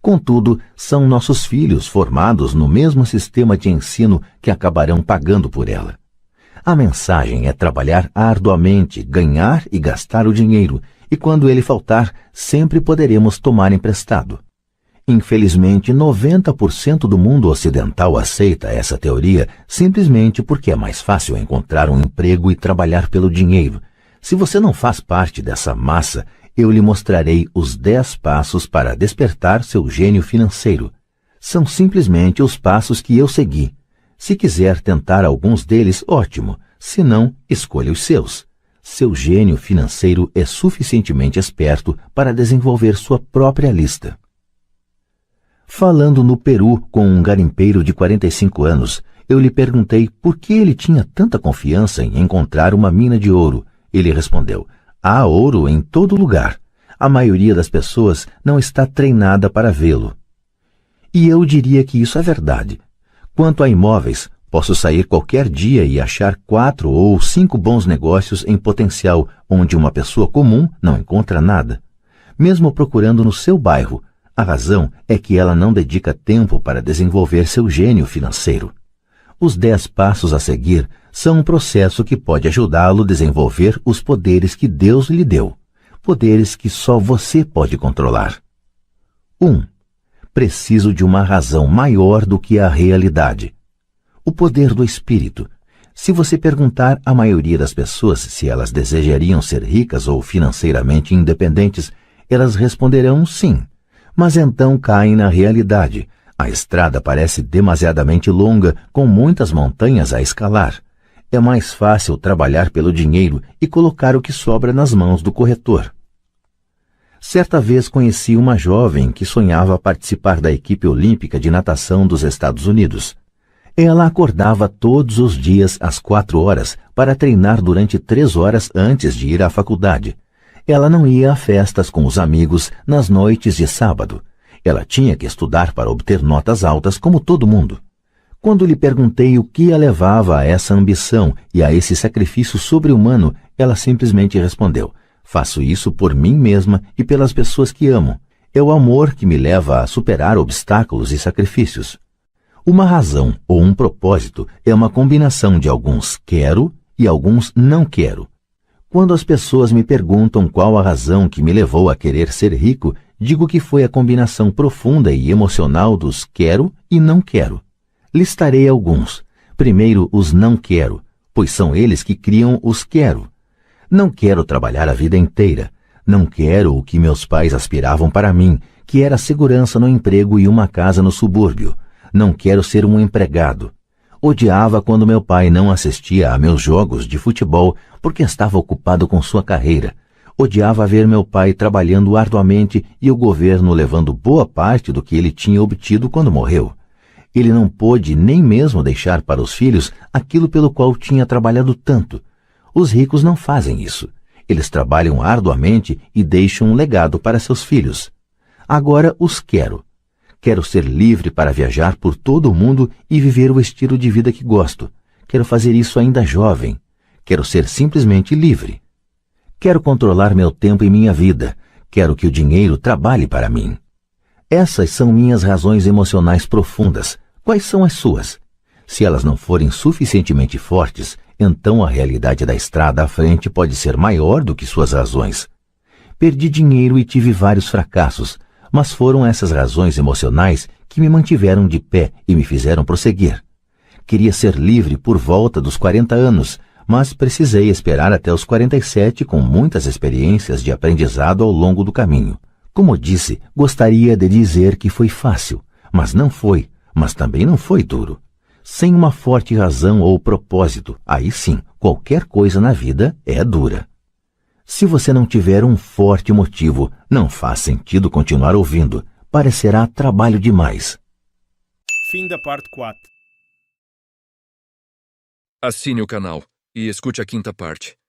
Contudo, são nossos filhos formados no mesmo sistema de ensino que acabarão pagando por ela. A mensagem é trabalhar arduamente, ganhar e gastar o dinheiro, e quando ele faltar, sempre poderemos tomar emprestado. Infelizmente, 90% do mundo ocidental aceita essa teoria simplesmente porque é mais fácil encontrar um emprego e trabalhar pelo dinheiro. Se você não faz parte dessa massa, eu lhe mostrarei os 10 passos para despertar seu gênio financeiro. São simplesmente os passos que eu segui. Se quiser tentar alguns deles, ótimo. Se não, escolha os seus. Seu gênio financeiro é suficientemente esperto para desenvolver sua própria lista. Falando no Peru com um garimpeiro de 45 anos, eu lhe perguntei por que ele tinha tanta confiança em encontrar uma mina de ouro. Ele respondeu: há ouro em todo lugar. A maioria das pessoas não está treinada para vê-lo. E eu diria que isso é verdade. Quanto a imóveis, posso sair qualquer dia e achar 4 ou 5 bons negócios em potencial onde uma pessoa comum não encontra nada. Mesmo procurando no seu bairro, a razão é que ela não dedica tempo para desenvolver seu gênio financeiro. Os 10 passos a seguir são um processo que pode ajudá-lo a desenvolver os poderes que Deus lhe deu, poderes que só você pode controlar. 1. Preciso de uma razão maior do que a realidade. O poder do espírito. Se você perguntar à maioria das pessoas se elas desejariam ser ricas ou financeiramente independentes, elas responderão sim. Mas então caem na realidade. A estrada parece demasiadamente longa, com muitas montanhas a escalar. É mais fácil trabalhar pelo dinheiro e colocar o que sobra nas mãos do corretor. Certa vez conheci uma jovem que sonhava participar da equipe olímpica de natação dos Estados Unidos. Ela acordava todos os dias às 4 horas para treinar durante 3 horas antes de ir à faculdade. Ela não ia a festas com os amigos nas noites de sábado. Ela tinha que estudar para obter notas altas como todo mundo. Quando lhe perguntei o que a levava a essa ambição e a esse sacrifício sobre-humano, ela simplesmente respondeu: faço isso por mim mesma e pelas pessoas que amo. É o amor que me leva a superar obstáculos e sacrifícios. Uma razão ou um propósito é uma combinação de alguns quero e alguns não quero. Quando as pessoas me perguntam qual a razão que me levou a querer ser rico, digo que foi a combinação profunda e emocional dos quero e não quero. Listarei alguns. Primeiro, os não quero, pois são eles que criam os quero. Não quero trabalhar a vida inteira. Não quero o que meus pais aspiravam para mim, que era segurança no emprego e uma casa no subúrbio. Não quero ser um empregado. Odiava quando meu pai não assistia a meus jogos de futebol porque estava ocupado com sua carreira. Odiava ver meu pai trabalhando arduamente e o governo levando boa parte do que ele tinha obtido quando morreu. Ele não pôde nem mesmo deixar para os filhos aquilo pelo qual tinha trabalhado tanto. Os ricos não fazem isso. Eles trabalham arduamente e deixam um legado para seus filhos. Agora os quero. Quero ser livre para viajar por todo o mundo e viver o estilo de vida que gosto. Quero fazer isso ainda jovem. Quero ser simplesmente livre. Quero controlar meu tempo e minha vida. Quero que o dinheiro trabalhe para mim. Essas são minhas razões emocionais profundas. Quais são as suas? Se elas não forem suficientemente fortes, então a realidade da estrada à frente pode ser maior do que suas razões. Perdi dinheiro e tive vários fracassos, mas foram essas razões emocionais que me mantiveram de pé e me fizeram prosseguir. Queria ser livre por volta dos 40 anos, mas precisei esperar até os 47 com muitas experiências de aprendizado ao longo do caminho. Como disse, gostaria de dizer que foi fácil, mas não foi, mas também não foi duro. Sem uma forte razão ou propósito, aí sim, qualquer coisa na vida é dura. Se você não tiver um forte motivo, não faz sentido continuar ouvindo. Parecerá trabalho demais. Fim da parte 4. Assine o canal e escute a quinta parte.